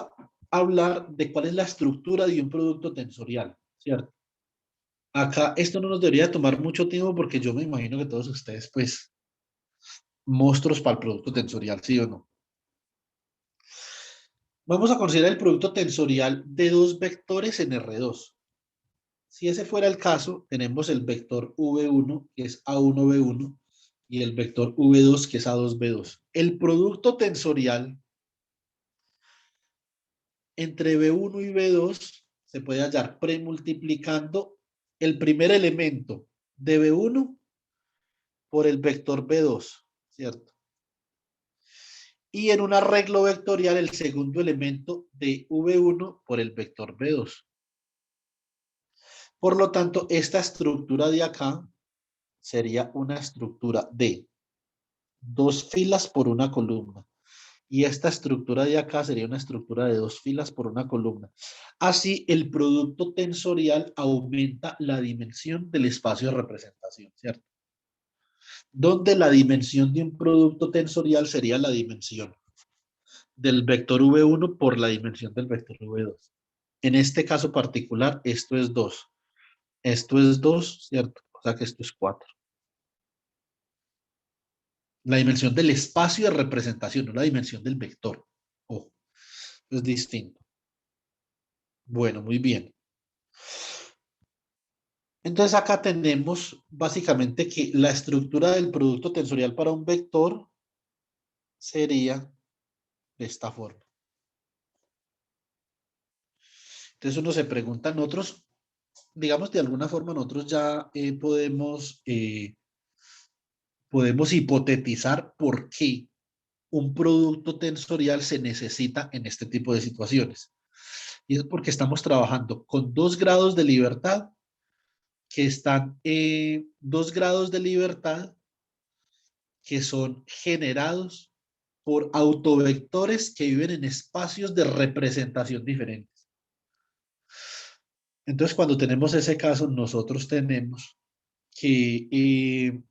hablar de cuál es la estructura de un producto tensorial, ¿cierto? Acá esto no nos debería tomar mucho tiempo porque yo me imagino que todos ustedes, pues, monstruos para el producto tensorial, ¿sí o no? Vamos a considerar el producto tensorial de dos vectores en R2. Si ese fuera el caso, tenemos el vector V1, que es A1B1, y el vector V2, que es A2B2. El producto tensorial entre B1 y B2 se puede hallar premultiplicando el primer elemento de B1 por el vector B2, ¿cierto? Y en un arreglo vectorial el segundo elemento de V1 por el vector B2. Por lo tanto, esta estructura de acá sería una estructura de dos filas por una columna. Y esta estructura de acá sería una estructura de dos filas por una columna. Así, el producto tensorial aumenta la dimensión del espacio de representación, ¿cierto? Donde la dimensión de un producto tensorial sería la dimensión del vector V1 por la dimensión del vector V2. En este caso particular, esto es 2. Esto es 2, ¿cierto? O sea que esto es 4. La dimensión del espacio de representación, no la dimensión del vector. Ojo, es distinto. Bueno, muy bien. Entonces acá tenemos básicamente que la estructura del producto tensorial para un vector sería de esta forma. Entonces uno se pregunta, nosotros, digamos de alguna forma, nosotros ya podemos hipotetizar por qué un producto tensorial se necesita en este tipo de situaciones. Y es porque estamos trabajando con dos grados de libertad que están, dos grados de libertad que son generados por autovectores que viven en espacios de representación diferentes. Entonces, cuando tenemos ese caso, nosotros tenemos que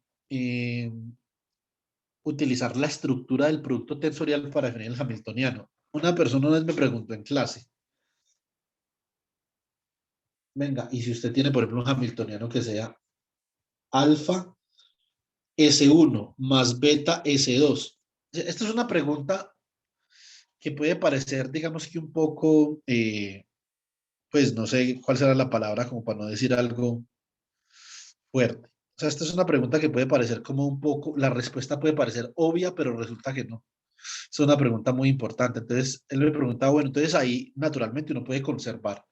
utilizar la estructura del producto tensorial para definir el hamiltoniano. Una persona una vez me preguntó en clase, venga, y si usted tiene, por ejemplo, un hamiltoniano que sea alfa S1 más beta S2. Esta es una pregunta que puede parecer, digamos que un poco, pues no sé cuál será la palabra como para no decir algo fuerte. O sea, esta es una pregunta que puede parecer como un poco, la respuesta puede parecer obvia, pero resulta que no. Es una pregunta muy importante. Entonces, él me preguntaba, bueno, entonces ahí naturalmente uno puede conservar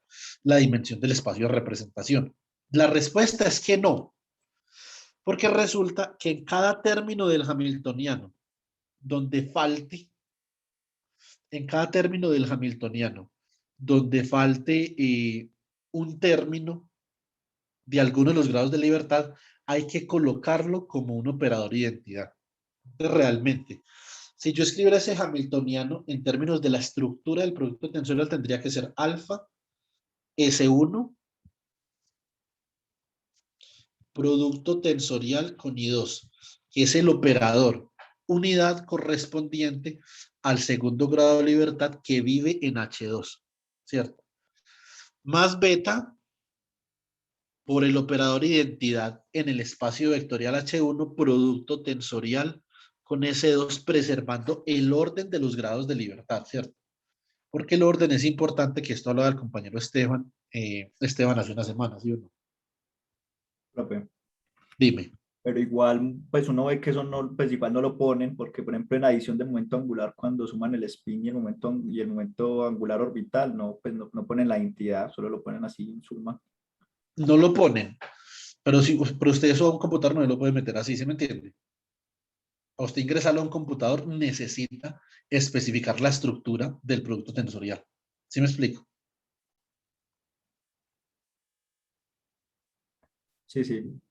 la dimensión del espacio de representación. La respuesta es que no, porque resulta que en cada término del hamiltoniano, donde falte, en cada término del hamiltoniano, donde falte un término de alguno de los grados de libertad, hay que colocarlo como un operador de identidad. Entonces, realmente, si yo escribiera ese hamiltoniano en términos de la estructura del producto tensorial, tendría que ser alfa S1 producto tensorial con I2, que es el operador, unidad correspondiente al segundo grado de libertad que vive en H2, ¿cierto? Más beta por el operador identidad en el espacio vectorial H1, producto tensorial con S2, preservando el orden de los grados de libertad, ¿cierto? Porque el orden es importante, que esto hablaba del compañero Esteban hace una semana, ¿sí o no? Profe. Dime. Pero igual, pues uno ve que eso no, pues igual no lo ponen, porque por ejemplo en adición de momento angular, cuando suman el spin y el momento angular orbital, no, pues no ponen la identidad, solo lo ponen así en suma. No lo ponen, pero si pero usted eso a un computador no lo puede meter así, ¿se me entiende? A usted ingresarlo a un computador necesita especificar la estructura del producto tensorial. ¿Sí me explico? Sí, sí.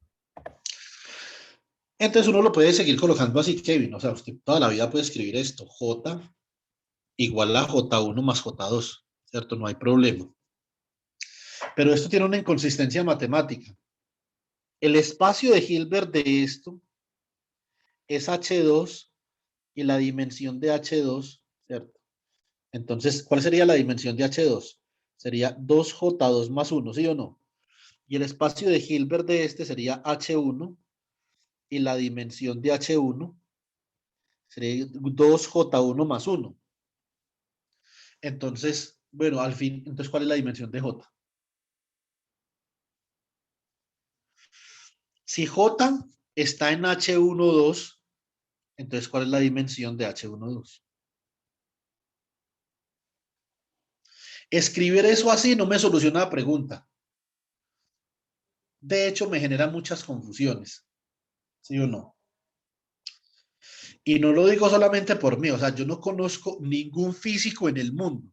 Entonces uno lo puede seguir colocando así, Kevin. O sea, usted toda la vida puede escribir esto. J igual a J1 más J2, ¿cierto? No hay problema. Pero esto tiene una inconsistencia matemática. El espacio de Hilbert de esto es H2 y la dimensión de H2, ¿cierto? Entonces, ¿cuál sería la dimensión de H2? Sería 2J2 más 1, ¿sí o no? Y el espacio de Hilbert de este sería H1 y la dimensión de H1 sería 2J1 más 1. Entonces, bueno, al fin, entonces, ¿cuál es la dimensión de J? Si J está en H12, entonces, ¿cuál es la dimensión de H12? Escribir eso así no me soluciona la pregunta. De hecho, me genera muchas confusiones. ¿Sí o no? Y no lo digo solamente por mí, o sea, yo no conozco ningún físico en el mundo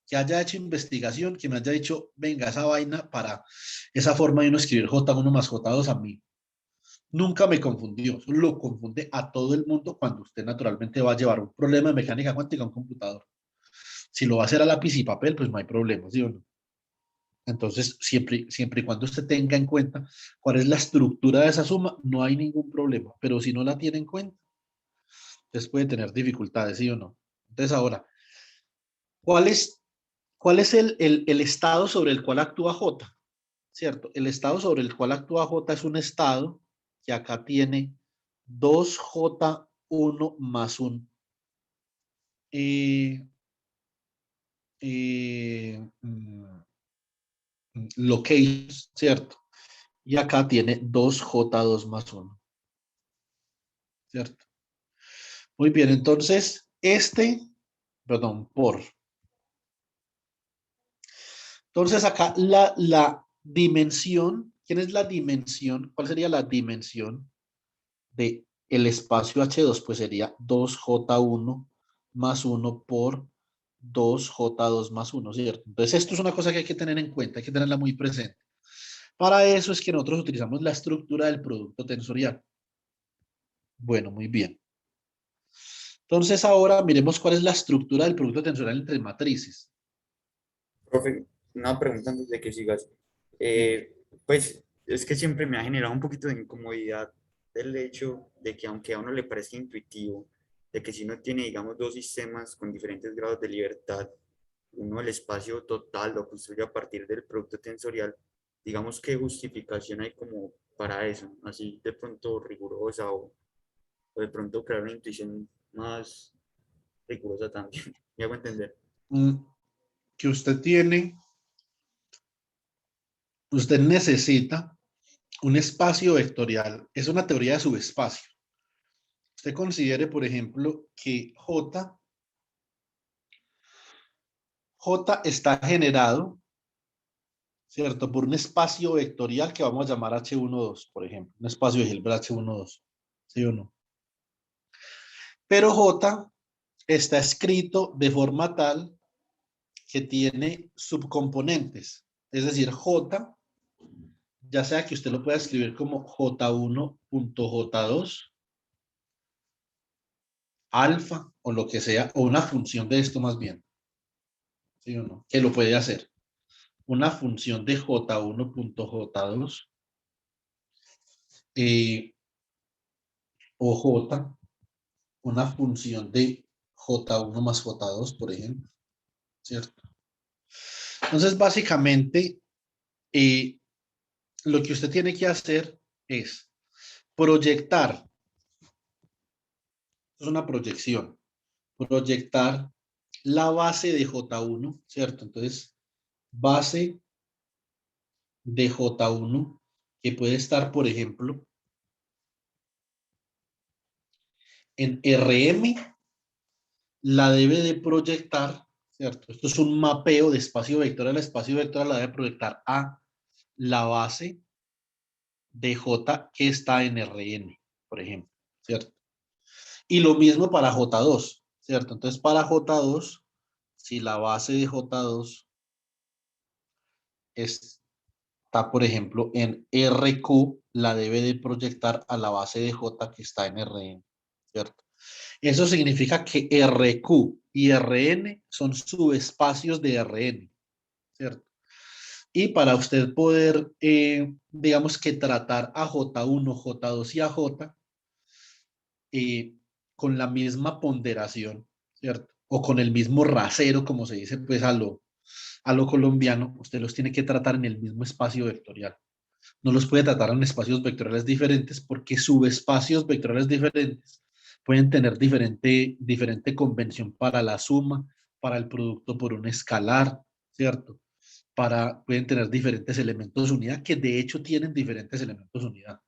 que haya hecho investigación, que me haya dicho, venga, esa vaina para esa forma de uno escribir J1 más J2 a mí. Nunca me confundió, lo confunde a todo el mundo cuando usted naturalmente va a llevar un problema de mecánica cuántica a un computador. Si lo va a hacer a lápiz y papel, pues no hay problema, ¿sí o no? Entonces, siempre y cuando usted tenga en cuenta cuál es la estructura de esa suma, no hay ningún problema. Pero si no la tiene en cuenta, entonces puede tener dificultades, ¿sí o no? Entonces, ahora, ¿cuál es, cuál es el estado sobre el cual actúa J? ¿Cierto? El estado sobre el cual actúa J es un estado que acá tiene 2J1 más un eh, eh, mm, location, ¿cierto? Y acá tiene 2J2 más uno, ¿cierto? Muy bien, entonces, perdón, por. Entonces, acá la dimensión, ¿quién es la dimensión? ¿Cuál sería la dimensión de el espacio H2? Pues sería 2J1 más uno por 2J2 más uno, ¿cierto? Entonces, esto es una cosa que hay que tener en cuenta, hay que tenerla muy presente. Para eso es que nosotros utilizamos la estructura del producto tensorial. Bueno, muy bien. Entonces, ahora miremos cuál es la estructura del producto tensorial entre matrices. Profe, una pregunta antes de que sigas. Dime. Pues es que siempre me ha generado un poquito de incomodidad el hecho de que aunque a uno le parezca intuitivo, de que si uno tiene, digamos, dos sistemas con diferentes grados de libertad, uno el espacio total lo construye a partir del producto tensorial, digamos, ¿qué justificación hay como para eso? Así de pronto rigurosa o de pronto crear una intuición más rigurosa también. ¿Me hago entender? Que usted necesita un espacio vectorial, es una teoría de subespacio. Usted considere, por ejemplo, que J está generado ¿cierto? Por un espacio vectorial que vamos a llamar H12, por ejemplo, un espacio de Hilbert H12, ¿sí o no? Pero J está escrito de forma tal que tiene subcomponentes, es decir, J, ya sea que usted lo pueda escribir como J1.J2, alfa o lo que sea, o una función de esto más bien, ¿sí o no? Que lo puede hacer. Una función de J1.J2 o J, una función de J1 más J2, por ejemplo, ¿cierto? Entonces, básicamente, lo que usted tiene que hacer es proyectar, es una proyección, proyectar la base de J1, ¿cierto? Entonces, base de J1, que puede estar, por ejemplo, en RM, la debe de proyectar, ¿cierto? Esto es un mapeo de espacio vectorial. El espacio vectorial la debe proyectar a la base de J que está en Rn, por ejemplo, ¿cierto? Y lo mismo para J2, ¿cierto? Entonces, para J2, si la base de J2 está, por ejemplo, en RQ, la debe de proyectar a la base de J que está en Rn, ¿cierto? Eso significa que RQ y Rn son subespacios de Rn, ¿cierto? Y para usted poder, digamos que tratar a J1, J2 y a J con la misma ponderación, ¿cierto? O con el mismo rasero, como se dice, pues a lo colombiano, usted los tiene que tratar en el mismo espacio vectorial. No los puede tratar en espacios vectoriales diferentes porque subespacios vectoriales diferentes pueden tener diferente convención para la suma, para el producto por un escalar, ¿cierto? Pueden tener diferentes elementos unidad, que de hecho tienen diferentes elementos unidad.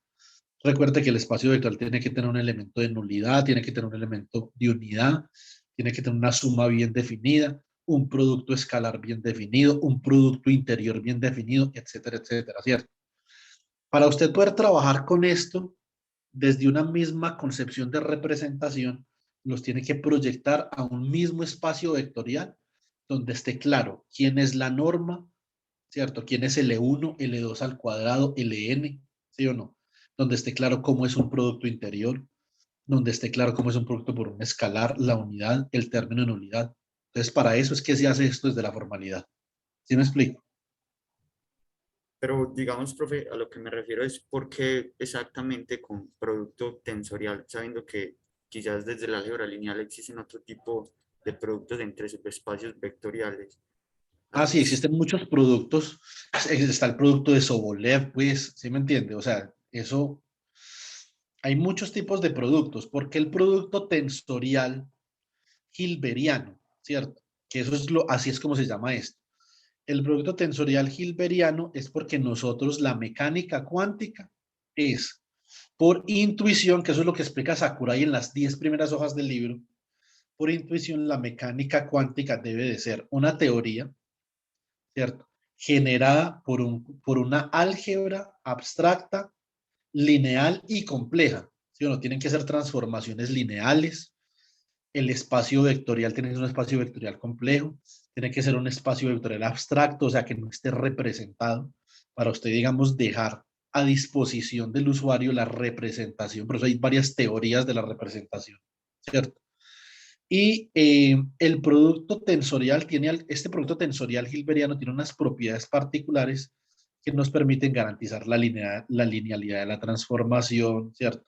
Recuerde que el espacio vectorial tiene que tener un elemento de nulidad, tiene que tener un elemento de unidad, tiene que tener una suma bien definida, un producto escalar bien definido, un producto interior bien definido, etcétera, etcétera, ¿cierto? Para usted poder trabajar con esto desde una misma concepción de representación, los tiene que proyectar a un mismo espacio vectorial donde esté claro quién es la norma, ¿cierto? ¿Quién es L1, L2 al cuadrado, Ln, ¿sí o no? Donde esté claro cómo es un producto interior, donde esté claro cómo es un producto por un escalar, la unidad, el término en unidad. Entonces, para eso es que se hace esto desde la formalidad. ¿Sí me explico? Pero digamos, profe, a lo que me refiero es por qué exactamente con producto tensorial, sabiendo que quizás desde la álgebra lineal existen otro tipo de productos entre subespacios vectoriales. Ah, Aquí sí, existen muchos productos. Está el producto de Sobolev, pues, ¿sí me entiende? O sea, eso, hay muchos tipos de productos, porque el producto tensorial hilberiano, ¿cierto? Que eso es así es como se llama esto. El producto tensorial hilberiano es porque nosotros la mecánica cuántica es por intuición, que eso es lo que explica Sakurai en las 10 primeras hojas del libro, por intuición la mecánica cuántica debe de ser una teoría, ¿cierto? Generada por una álgebra abstracta, lineal y compleja. ¿Sí o no? Tienen que ser transformaciones lineales. El espacio vectorial tiene que ser un espacio vectorial complejo. Tiene que ser un espacio vectorial abstracto, o sea, que no esté representado para usted, digamos, dejar a disposición del usuario la representación. Por eso hay varias teorías de la representación, ¿cierto? Y el producto tensorial este producto tensorial hilberiano tiene unas propiedades particulares que nos permiten garantizar la linealidad de la transformación, ¿cierto?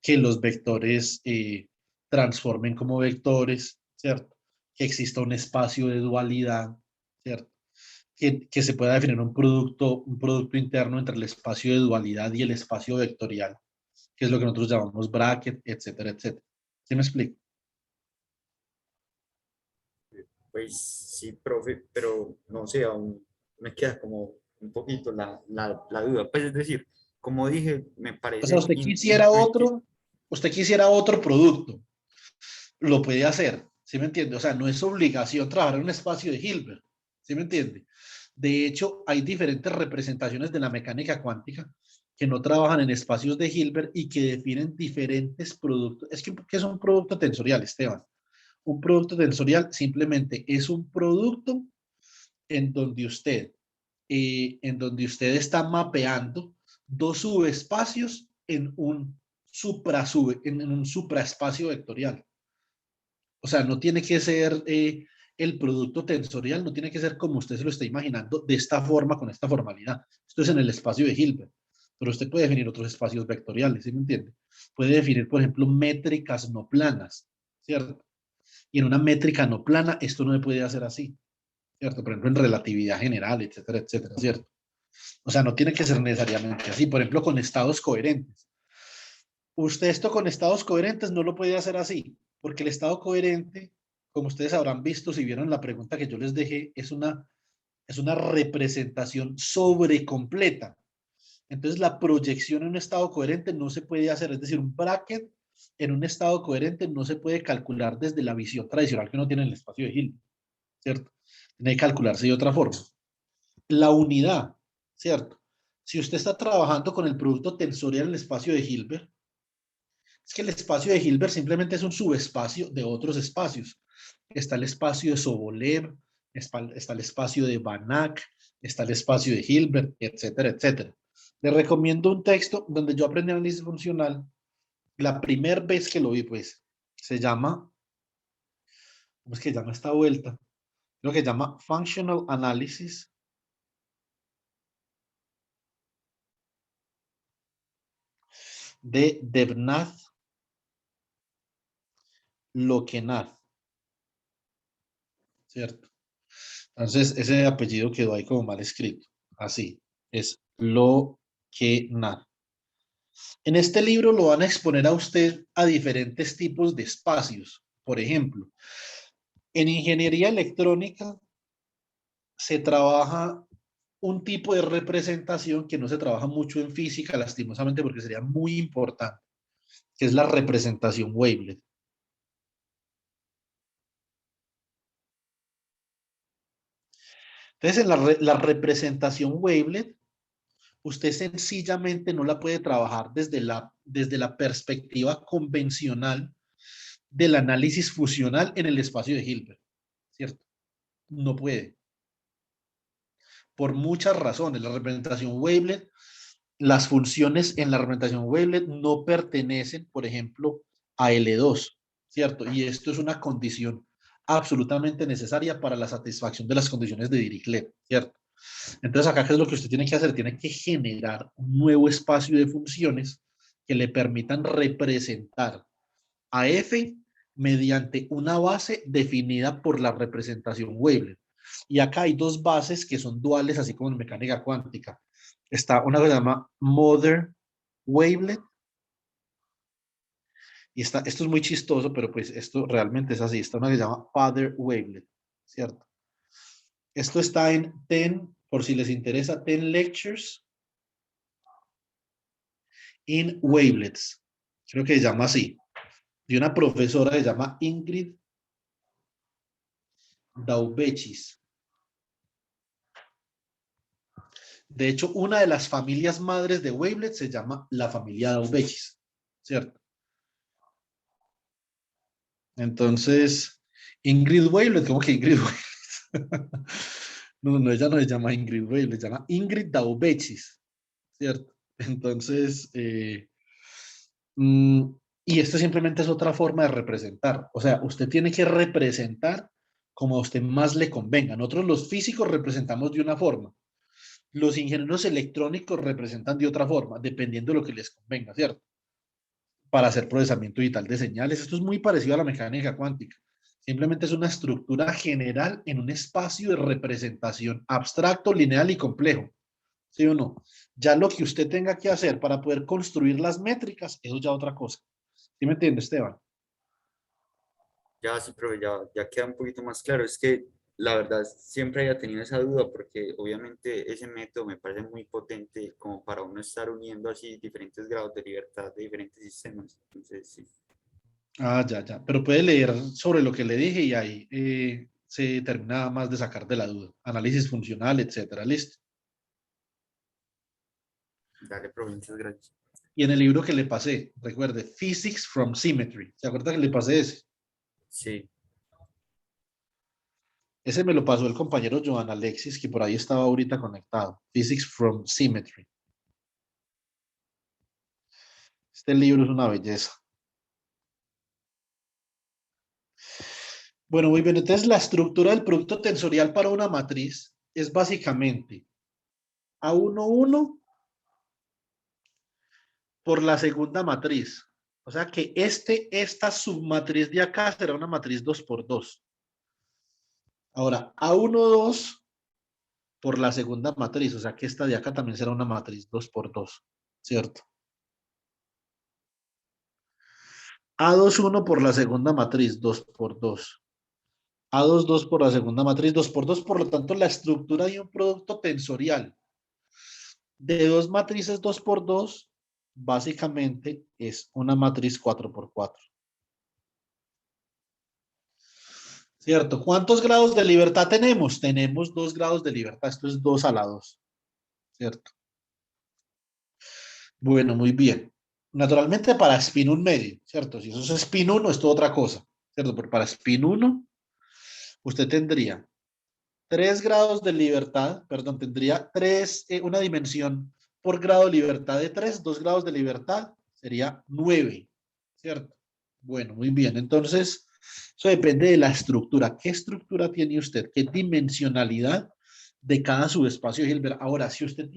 Que los vectores transformen como vectores, ¿cierto? Que exista un espacio de dualidad, ¿cierto? Que se pueda definir un producto interno entre el espacio de dualidad y el espacio vectorial, que es lo que nosotros llamamos bracket, etcétera, etcétera. ¿Sí me explico? pues sí, profe, pero no sé, aún me queda como un poquito la duda. Pues es decir, como dije, me O sea, parece intuitivo. usted quisiera otro producto, lo puede hacer, ¿sí me entiende? O sea, no es obligación trabajar en un espacio de Hilbert, ¿sí me entiende? De hecho, hay diferentes representaciones de la mecánica cuántica que no trabajan en espacios de Hilbert y que definen diferentes productos. Es que, ¿qué es un producto tensorial, Esteban? Un producto tensorial simplemente es un producto en donde usted está mapeando dos subespacios en un supraespacio vectorial. O sea, no tiene que ser el producto tensorial, no tiene que ser como usted se lo está imaginando, de esta forma, con esta formalidad. Esto es en el espacio de Hilbert, pero usted puede definir otros espacios vectoriales, ¿sí me entiende? Puede definir, por ejemplo, métricas no planas, ¿cierto? Y en una métrica no plana, esto no se puede hacer así, ¿cierto? Por ejemplo, en relatividad general, etcétera, etcétera, ¿cierto? O sea, no tiene que ser necesariamente así. Por ejemplo, con estados coherentes. Usted esto con estados coherentes no lo puede hacer así, porque el estado coherente, como ustedes habrán visto si vieron la pregunta que yo les dejé, es una representación sobrecompleta. Entonces, la proyección en un estado coherente no se puede hacer, es decir, un bracket en un estado coherente no se puede calcular desde la visión tradicional que uno tiene en el espacio de Hilbert, ¿cierto? Tiene que calcularse de otra forma. La unidad, ¿cierto? Si usted está trabajando con el producto tensorial en el espacio de Hilbert, es que el espacio de Hilbert simplemente es un subespacio de otros espacios. Está el espacio de Sobolev, está el espacio de Banach, está el espacio de Hilbert, etcétera, etcétera. Les recomiendo un texto donde yo aprendí análisis funcional. La primera vez que lo vi, pues, se llama, ¿cómo es que llama esta vuelta? Creo que se llama Functional Analysis de Devnath Lokenath, ¿cierto? Entonces, ese apellido quedó ahí como mal escrito. Así, es Lokenath. En este libro lo van a exponer a usted a diferentes tipos de espacios. Por ejemplo, en ingeniería electrónica se trabaja un tipo de representación que no se trabaja mucho en física, lastimosamente, porque sería muy importante, que es la representación wavelet. Entonces, en la representación wavelet, usted sencillamente no la puede trabajar desde la perspectiva convencional del análisis fusional en el espacio de Hilbert, ¿cierto? No puede. Por muchas razones. La representación wavelet, las funciones en la representación wavelet no pertenecen, por ejemplo, a L2, ¿cierto? Y esto es una condición absolutamente necesaria para la satisfacción de las condiciones de Dirichlet, ¿cierto? Entonces, acá, ¿qué es lo que usted tiene que hacer? Tiene que generar un nuevo espacio de funciones que le permitan representar a F mediante una base definida por la representación wavelet. Y acá hay dos bases que son duales, así como en mecánica cuántica. Está una que se llama Mother Wavelet. Y esto es muy chistoso, pero pues esto realmente es así. Está una que se llama Father Wavelet, ¿cierto? Esto está en 10, por si les interesa, 10 lectures in wavelets. Creo que se llama así. De una profesora que se llama Ingrid Daubechis. De hecho, una de las familias madres de wavelet se llama la familia Daubechis, ¿cierto? Entonces, Ingrid Wavelet, ¿cómo que Ingrid Wavelet? No, ella no se llama Ingrid Wavelet, se llama Ingrid Daubechis, ¿cierto? Entonces, y esto simplemente es otra forma de representar. O sea, usted tiene que representar como a usted más le convenga. Nosotros los físicos representamos de una forma. Los ingenieros electrónicos representan de otra forma, dependiendo de lo que les convenga, ¿cierto? Para hacer procesamiento digital de señales. Esto es muy parecido a la mecánica cuántica. Simplemente es una estructura general en un espacio de representación abstracto, lineal y complejo. ¿Sí o no? Ya lo que usted tenga que hacer para poder construir las métricas, eso ya otra cosa. ¿Sí me entiende, Esteban? Ya sí, pero ya queda un poquito más claro. Es que la verdad siempre había tenido esa duda porque obviamente ese método me parece muy potente como para uno estar uniendo así diferentes grados de libertad de diferentes sistemas. Entonces, sí. Ah, ya. Pero puede leer sobre lo que le dije y ahí se termina más de sacar de la duda. Análisis funcional, etcétera. Listo. Dale, profe, muchas gracias. Y en el libro que le pasé, recuerde, Physics from Symmetry. ¿Se acuerda que le pasé ese? Sí, Ese me lo pasó el compañero Joan Alexis, que por ahí estaba ahorita conectado. Physics from Symmetry. Este libro es una belleza. Bueno, muy bien. Entonces, la estructura del producto tensorial para una matriz es básicamente A11 por la segunda matriz. O sea que esta submatriz de acá será una matriz 2 por 2. Ahora, A12 por la segunda matriz. O sea que esta de acá también será una matriz 2 por 2. ¿Cierto? A21 por la segunda matriz, 2 por 2. A22 por la segunda matriz, 2 por 2. Por lo tanto, la estructura de un producto tensorial de dos matrices 2 por 2 básicamente es una matriz 4 por 4. ¿Cierto? ¿Cuántos grados de libertad tenemos? Tenemos 2 grados de libertad. Esto es 2 a la 2. ¿Cierto? Bueno, muy bien. Naturalmente para spin 1 medio, ¿cierto? Si eso es spin 1, esto es otra cosa, ¿cierto? Pero para spin 1, usted tendría 3 grados de libertad, perdón, tendría una dimensión por grado de libertad de 3, 2 grados de libertad, sería 9, ¿cierto? Bueno, muy bien. Entonces, eso depende de la estructura. ¿Qué estructura tiene usted? ¿Qué dimensionalidad de cada subespacio de Hilbert? Ahora, si usted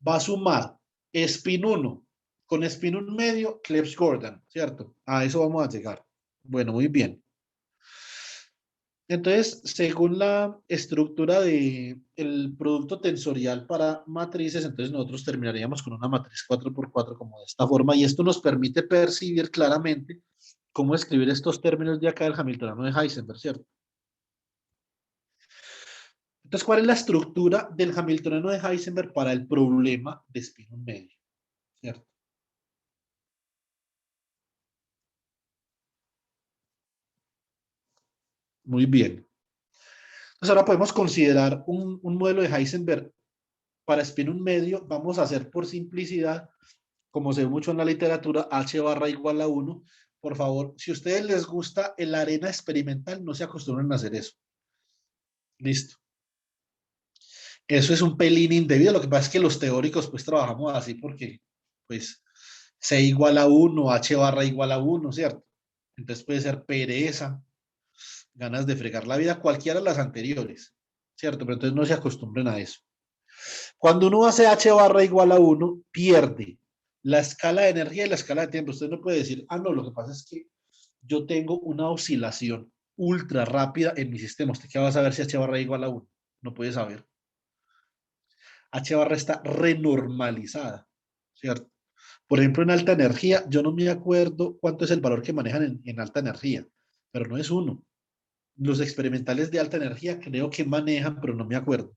va a sumar spin 1 con spin 1 medio, Clebsch-Gordan, ¿cierto? A eso vamos a llegar. Bueno, muy bien. Entonces, según la estructura del producto tensorial para matrices, entonces nosotros terminaríamos con una matriz 4 por 4 como de esta forma, y esto nos permite percibir claramente cómo escribir estos términos de acá del Hamiltoniano de Heisenberg, ¿cierto? Entonces, ¿cuál es la estructura del Hamiltoniano de Heisenberg para el problema de spin medio? ¿Cierto? Muy bien. Entonces, ahora podemos considerar un modelo de Heisenberg para spin medio. Vamos a hacer por simplicidad, como se ve mucho en la literatura, H barra igual a 1. Por favor, si a ustedes les gusta el arena experimental, no se acostumbren a hacer eso. Listo. Eso es un pelín indebido. Lo que pasa es que los teóricos pues trabajamos así porque pues C igual a 1, H barra igual a 1, ¿cierto? Entonces puede ser pereza, ganas de fregar la vida, cualquiera de las anteriores, ¿cierto? Pero entonces no se acostumbren a eso. Cuando uno hace H barra igual a 1, pierde la escala de energía y la escala de tiempo. Usted no puede decir, ah, no, lo que pasa es que yo tengo una oscilación ultra rápida en mi sistema. ¿Usted qué va a saber si H barra igual a 1? No puede saber. H barra está renormalizada, ¿cierto? Por ejemplo, en alta energía, yo no me acuerdo cuánto es el valor que manejan en alta energía, pero no es 1. Los experimentales de alta energía creo que manejan, pero no me acuerdo.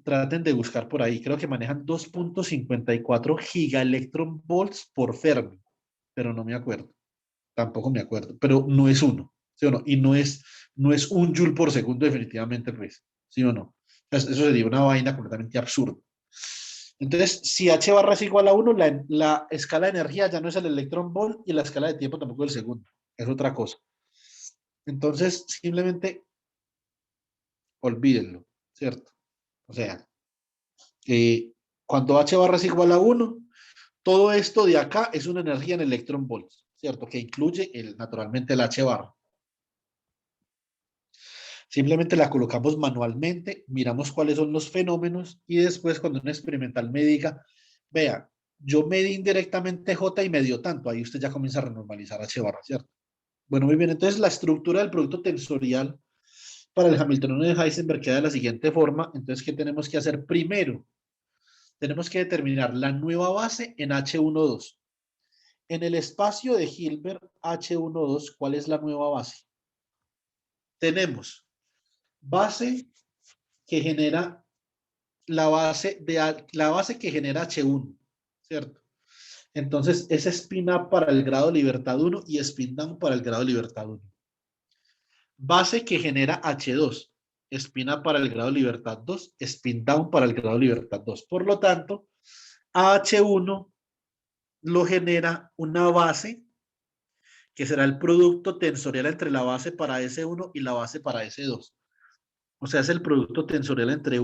Traten de buscar por ahí. Creo que manejan 2.54 gigaelectronvolts por Fermi, pero no me acuerdo. Tampoco me acuerdo, pero no es 1, ¿sí o no? Y no es 1 joule por segundo definitivamente, pues, ¿sí o no? Eso sería una vaina completamente absurda. Entonces, si H barra es igual a 1, la escala de energía ya no es el electron volt y la escala de tiempo tampoco es el segundo. Es otra cosa. Entonces, simplemente olvídenlo, ¿cierto? O sea, cuando H barra es igual a 1, todo esto de acá es una energía en electron volts, ¿cierto? Que incluye naturalmente el H barra. Simplemente la colocamos manualmente, miramos cuáles son los fenómenos y después cuando un experimental me diga, vea, yo medí indirectamente J y me dio tanto, ahí usted ya comienza a renormalizar H barra, ¿cierto? Bueno, muy bien, entonces la estructura del producto tensorial para el Hamiltoniano de Heisenberg queda de la siguiente forma. Entonces, ¿qué tenemos que hacer primero? Tenemos que determinar la nueva base en H12. En el espacio de Hilbert H12, ¿cuál es la nueva base? Tenemos base que genera la base que genera H1, ¿cierto? Entonces, es spin up para el grado de libertad 1 y spin down para el grado de libertad 1. base que genera H2, spin up para el grado de libertad 2, spin down para el grado de libertad 2. Por lo tanto, AH1 lo genera una base que será el producto tensorial entre la base para S1 y la base para S2. O sea, es el producto tensorial entre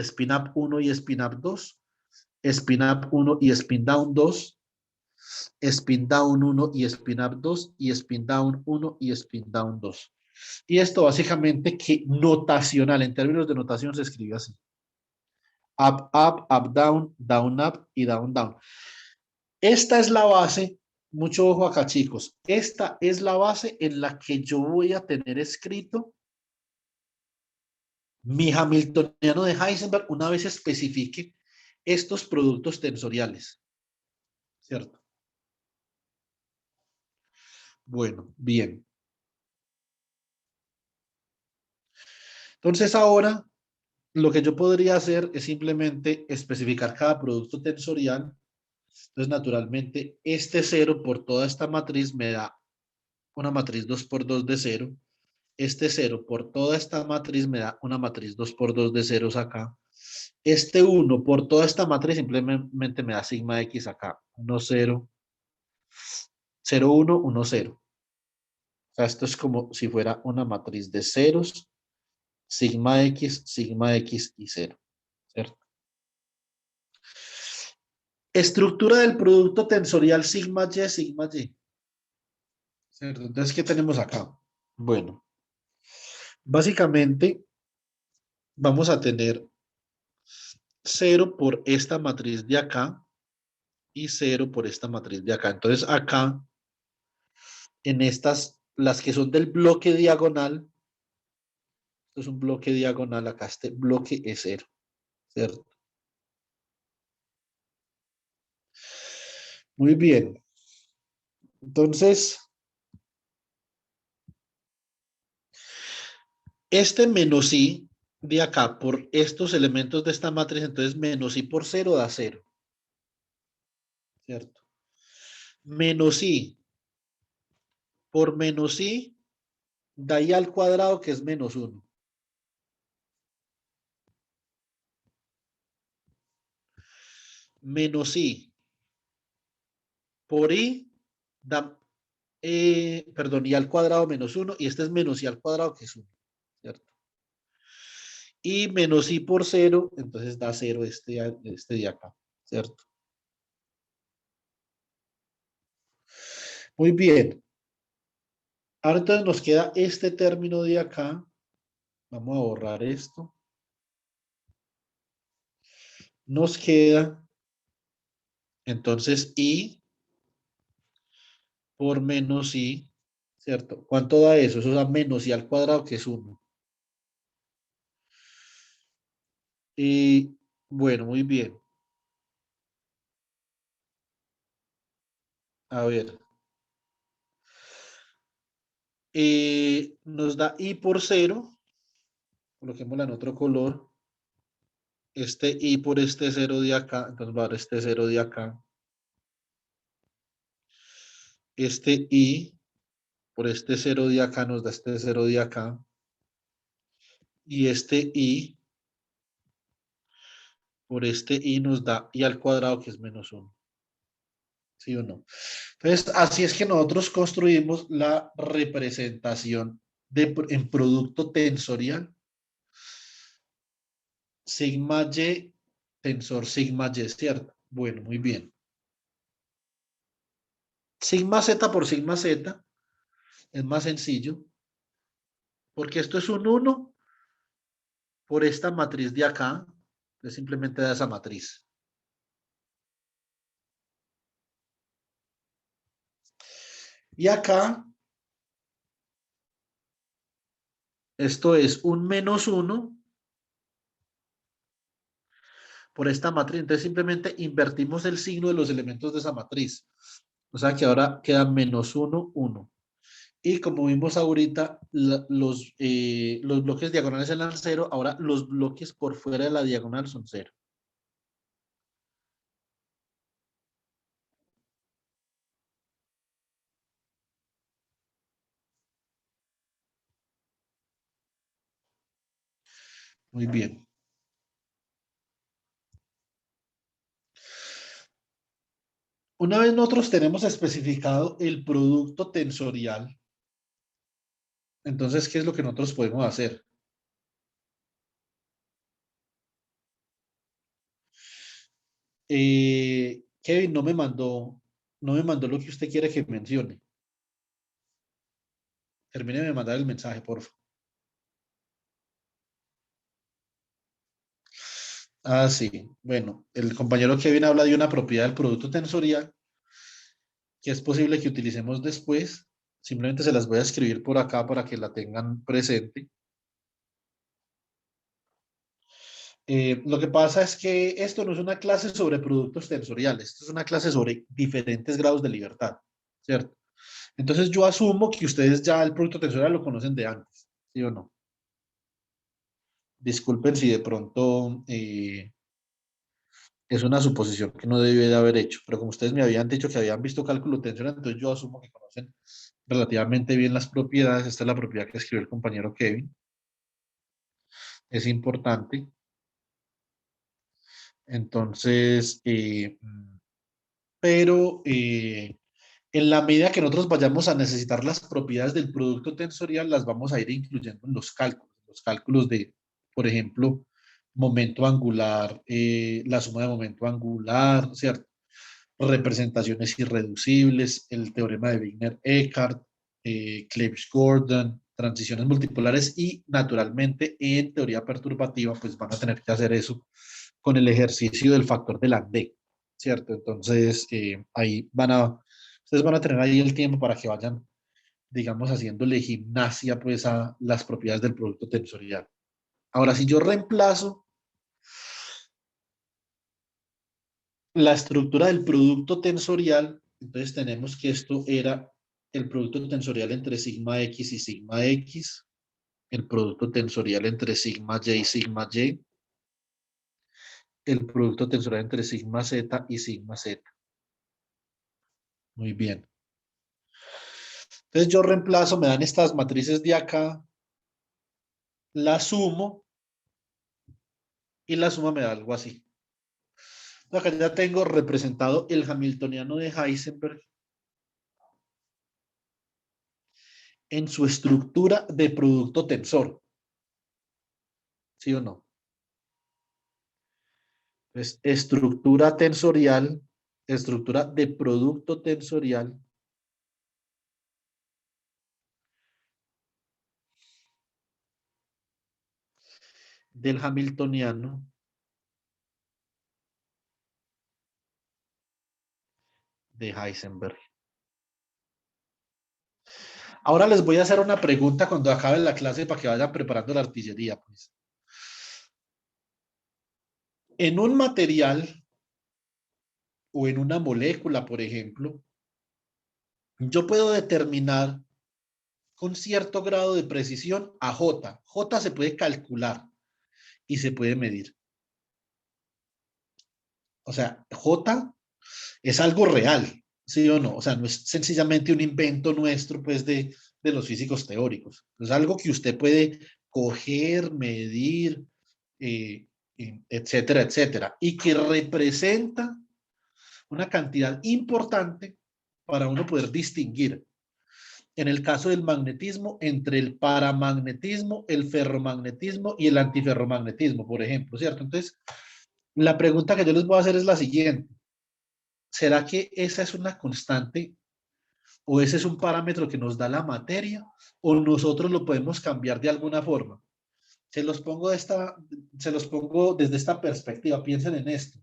spin up 1 y spin up 2, spin up 1 y spin down 2, spin down 1 y spin up 2 y spin down 1 y spin down 2. Y esto básicamente que notacional, en términos de notación se escribe así. Up, up, up, down, down, up y down, down. Esta es la base, mucho ojo acá chicos, esta es la base en la que yo voy a tener escrito mi Hamiltoniano de Heisenberg una vez especifique estos productos tensoriales, ¿cierto? Bueno, bien. Entonces ahora lo que yo podría hacer es simplemente especificar cada producto tensorial. Entonces naturalmente este cero por toda esta matriz me da una matriz 2 por 2 de cero. Este cero por toda esta matriz me da una matriz 2 por 2 de ceros acá. Este 1 por toda esta matriz simplemente me da sigma x acá. 1, 0, 0, 1, 1, 0. O sea, esto es como si fuera una matriz de ceros, sigma x y 0. ¿Cierto? Estructura del producto tensorial sigma y, sigma y. ¿Cierto? Entonces, ¿qué tenemos acá? Bueno, básicamente vamos a tener 0 por esta matriz de acá y 0 por esta matriz de acá. Entonces, acá, en estas, las que son del bloque diagonal, esto es un bloque diagonal, acá este bloque es 0, ¿cierto? Muy bien. Entonces, este menos i de acá por estos elementos de esta matriz, entonces menos i por 0 da 0, ¿cierto? Menos i por menos i da i al cuadrado, que es menos 1. Menos i por i da, perdón, i al cuadrado menos 1, y este es menos i al cuadrado, que es 1, ¿cierto? Y menos i por 0, entonces da 0 este de acá, ¿cierto? Muy bien. Ahora entonces nos queda este término de acá. Vamos a borrar esto. Nos queda entonces i por menos i, ¿cierto? ¿Cuánto da eso? Eso da menos i al cuadrado, que es 1. Y bueno, muy bien. A ver. Nos da i por 0. Coloquémosla en otro color. Este i por este 0 de acá. Entonces va a dar este 0 de acá. Este i por este 0 de acá nos da este 0 de acá. Y este i por este i nos da i al cuadrado, que es menos 1. ¿Sí o no? Entonces, así es que nosotros construimos la representación en producto tensorial. Sigma y, tensor sigma y, ¿cierto? Bueno, muy bien. Sigma z por sigma z es más sencillo, porque esto es un 1 por esta matriz de acá. Entonces simplemente da esa matriz. Y acá, esto es un menos 1 por esta matriz. Entonces simplemente invertimos el signo de los elementos de esa matriz. O sea que ahora queda menos 1, 1. Y como vimos ahorita, los bloques diagonales eran 0, ahora los bloques por fuera de la diagonal son 0. Muy bien. Una vez nosotros tenemos especificado el producto tensorial, entonces, ¿qué es lo que nosotros podemos hacer? Kevin no me mandó lo que usted quiere que mencione. Termine de mandar el mensaje, por favor. Ah, sí. Bueno, el compañero Kevin habla de una propiedad del producto tensorial que es posible que utilicemos después. Simplemente se las voy a escribir por acá para que la tengan presente. Lo que pasa es que esto no es una clase sobre productos tensoriales, esto es una clase sobre diferentes grados de libertad, ¿cierto? Entonces yo asumo que ustedes ya el producto tensorial lo conocen de antes, ¿sí o no? Disculpen si de pronto es una suposición que no debí de haber hecho, pero como ustedes me habían dicho que habían visto cálculo tensorial, entonces yo asumo que conocen relativamente bien las propiedades. Esta es la propiedad que escribió el compañero Kevin. Es importante. Entonces, pero en la medida que nosotros vayamos a necesitar las propiedades del producto tensorial, las vamos a ir incluyendo en los cálculos de, por ejemplo, momento angular, la suma de momento angular, ¿cierto? Representaciones irreducibles, el teorema de Wigner-Eckhart, Clebsch-Gordon, transiciones multipolares y, naturalmente, en teoría perturbativa, pues van a tener que hacer eso con el ejercicio del factor de Landé, ¿cierto? Entonces, ustedes van a tener ahí el tiempo para que vayan, digamos, haciéndole gimnasia, pues, a las propiedades del producto tensorial. Ahora, si yo reemplazo la estructura del producto tensorial, entonces tenemos que esto era el producto tensorial entre sigma x y sigma x, el producto tensorial entre sigma y sigma y, el producto tensorial entre sigma z y sigma z. Muy bien. Entonces yo reemplazo, me dan estas matrices de acá, la sumo y la suma me da algo así. Acá ya tengo representado el hamiltoniano de Heisenberg en su estructura de producto tensor. ¿Sí o no? Entonces, estructura tensorial, estructura de producto tensorial del hamiltoniano de Heisenberg. Ahora les voy a hacer una pregunta cuando acabe la clase para que vayan preparando la artillería, pues. En un material o en una molécula, por ejemplo, yo puedo determinar con cierto grado de precisión a J. J se puede calcular y se puede medir. O sea, J es algo real, ¿sí o no? O sea, no es sencillamente un invento nuestro, pues, de los físicos teóricos. Es algo que usted puede coger, medir, etcétera, etcétera, y que representa una cantidad importante para uno poder distinguir, en el caso del magnetismo, entre el paramagnetismo, el ferromagnetismo y el antiferromagnetismo, por ejemplo, ¿cierto? Entonces, la pregunta que yo les voy a hacer es la siguiente. ¿Será que esa es una constante o ese es un parámetro que nos da la materia o nosotros lo podemos cambiar de alguna forma? Se los pongo desde esta perspectiva. Piensen en esto.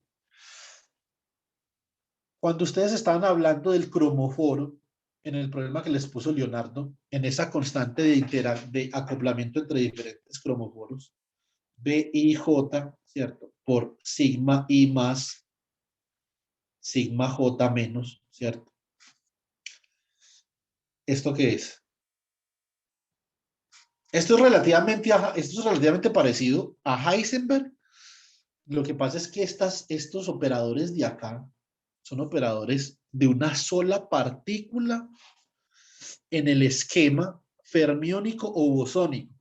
Cuando ustedes estaban hablando del cromoforo, en el problema que les puso Leonardo, en esa constante de acoplamiento entre diferentes cromoforos, B y J, ¿cierto? Por sigma I más sigma J menos, ¿cierto? ¿Esto qué es? Esto es relativamente parecido a Heisenberg. Lo que pasa es que estos operadores de acá son operadores de una sola partícula en el esquema fermiónico o bosónico.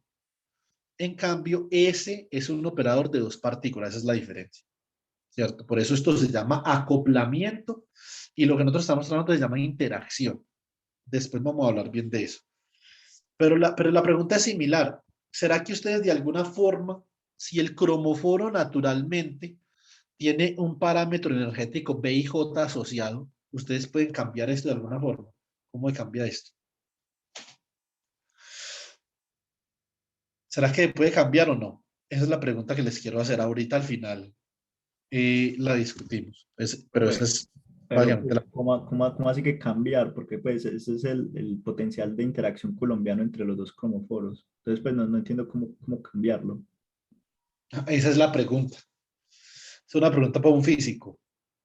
En cambio, S es un operador de dos partículas, esa es la diferencia, ¿cierto? Por eso esto se llama acoplamiento y lo que nosotros estamos hablando se llama interacción. Después vamos a hablar bien de eso. Pero la pregunta es similar. ¿Será que ustedes de alguna forma, si el cromoforo naturalmente tiene un parámetro energético B y J asociado, ustedes pueden cambiar esto de alguna forma? ¿Cómo se cambia esto? ¿Será que puede cambiar o no? Esa es la pregunta que les quiero hacer ahorita al final. La discutimos. Pero esa Bueno, es pero básicamente pues, la... ¿cómo así que cambiar? Porque pues ese es el potencial de interacción colombiano entre los dos cromoforos. Entonces pues no entiendo cómo cambiarlo. Esa es la pregunta. Es una pregunta para un físico.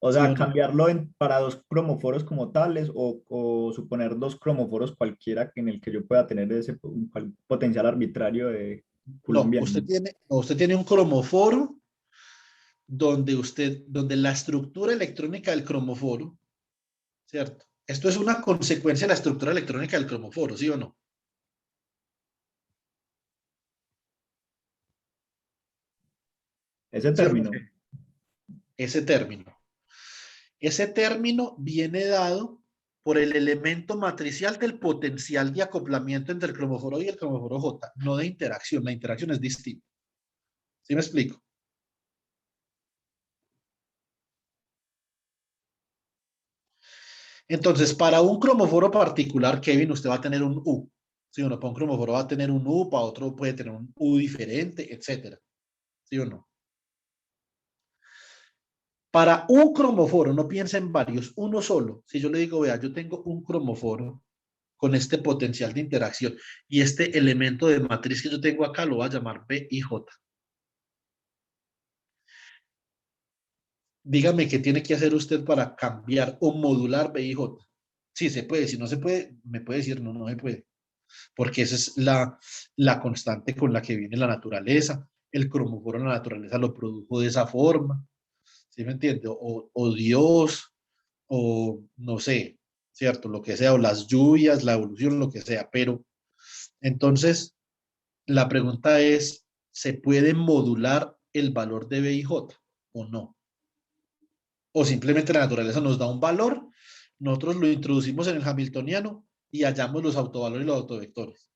O ¿Sí sea, o no? cambiarlo para dos cromoforos como tales o suponer dos cromoforos cualquiera en el que yo pueda tener ese potencial arbitrario de No, colombiano. usted tiene un cromoforo donde la estructura electrónica del cromoforo, ¿cierto? Esto es una consecuencia de la estructura electrónica del cromoforo, ¿sí o no? Ese ¿Sí o no? término. Ese término. Ese término viene dado por el elemento matricial del potencial de acoplamiento entre el cromoforo y el cromoforo J, no de interacción. La interacción es distinta. ¿Sí me explico? Entonces, para un cromoforo particular, Kevin, usted va a tener un U. ¿Sí o no? Para un cromoforo va a tener un U, para otro puede tener un U diferente, etcétera. ¿Sí o no? Para un cromoforo, no piensa en varios, uno solo. Si yo le digo, vea, yo tengo un cromoforo con este potencial de interacción y este elemento de matriz que yo tengo acá lo voy a llamar B y J. Dígame qué tiene que hacer usted para cambiar o modular B y J. Sí se puede, si no se puede, me puede decir no, no se puede, porque esa es la constante con la que viene la naturaleza. El cromoforo en la naturaleza lo produjo de esa forma, ¿sí me entiende? O Dios, o no sé, ¿cierto? Lo que sea, o las lluvias, la evolución, lo que sea. Pero entonces, la pregunta es, ¿se puede modular el valor de B y J o no? O simplemente la naturaleza nos da un valor, nosotros lo introducimos en el Hamiltoniano y hallamos los autovalores y los autovectores.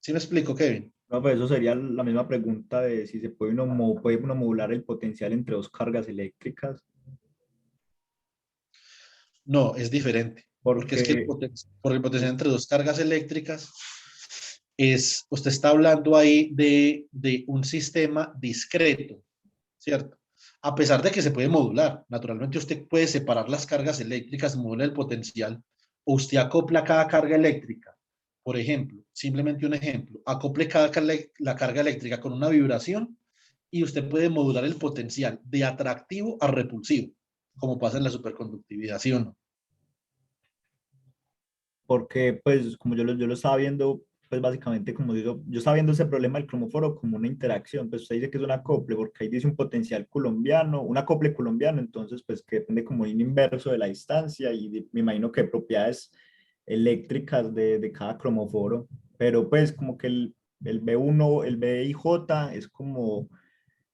¿Sí me explico, Kevin? No, pues eso sería la misma pregunta de si se puede puede uno modular el potencial entre dos cargas eléctricas, No, es diferente, porque es que porque por el potencial entre dos cargas eléctricas usted está hablando ahí de un sistema discreto, ¿cierto? A pesar de que se puede modular, naturalmente usted puede separar las cargas eléctricas, modular el potencial, o usted acopla cada carga eléctrica. Por ejemplo, simplemente un ejemplo, acople la carga eléctrica con una vibración y usted puede modular el potencial de atractivo a repulsivo, como pasa en la superconductividad, ¿sí o no? porque pues como yo lo estaba viendo, pues básicamente como digo, yo estaba viendo ese problema del cromóforo como una interacción, pues usted dice que es un acople, porque ahí dice un potencial colombiano, un acople colombiano, entonces pues que depende como un inverso de la distancia y me imagino que propiedades eléctricas de cada cromóforo, pero pues como que el B1, el B y J es como,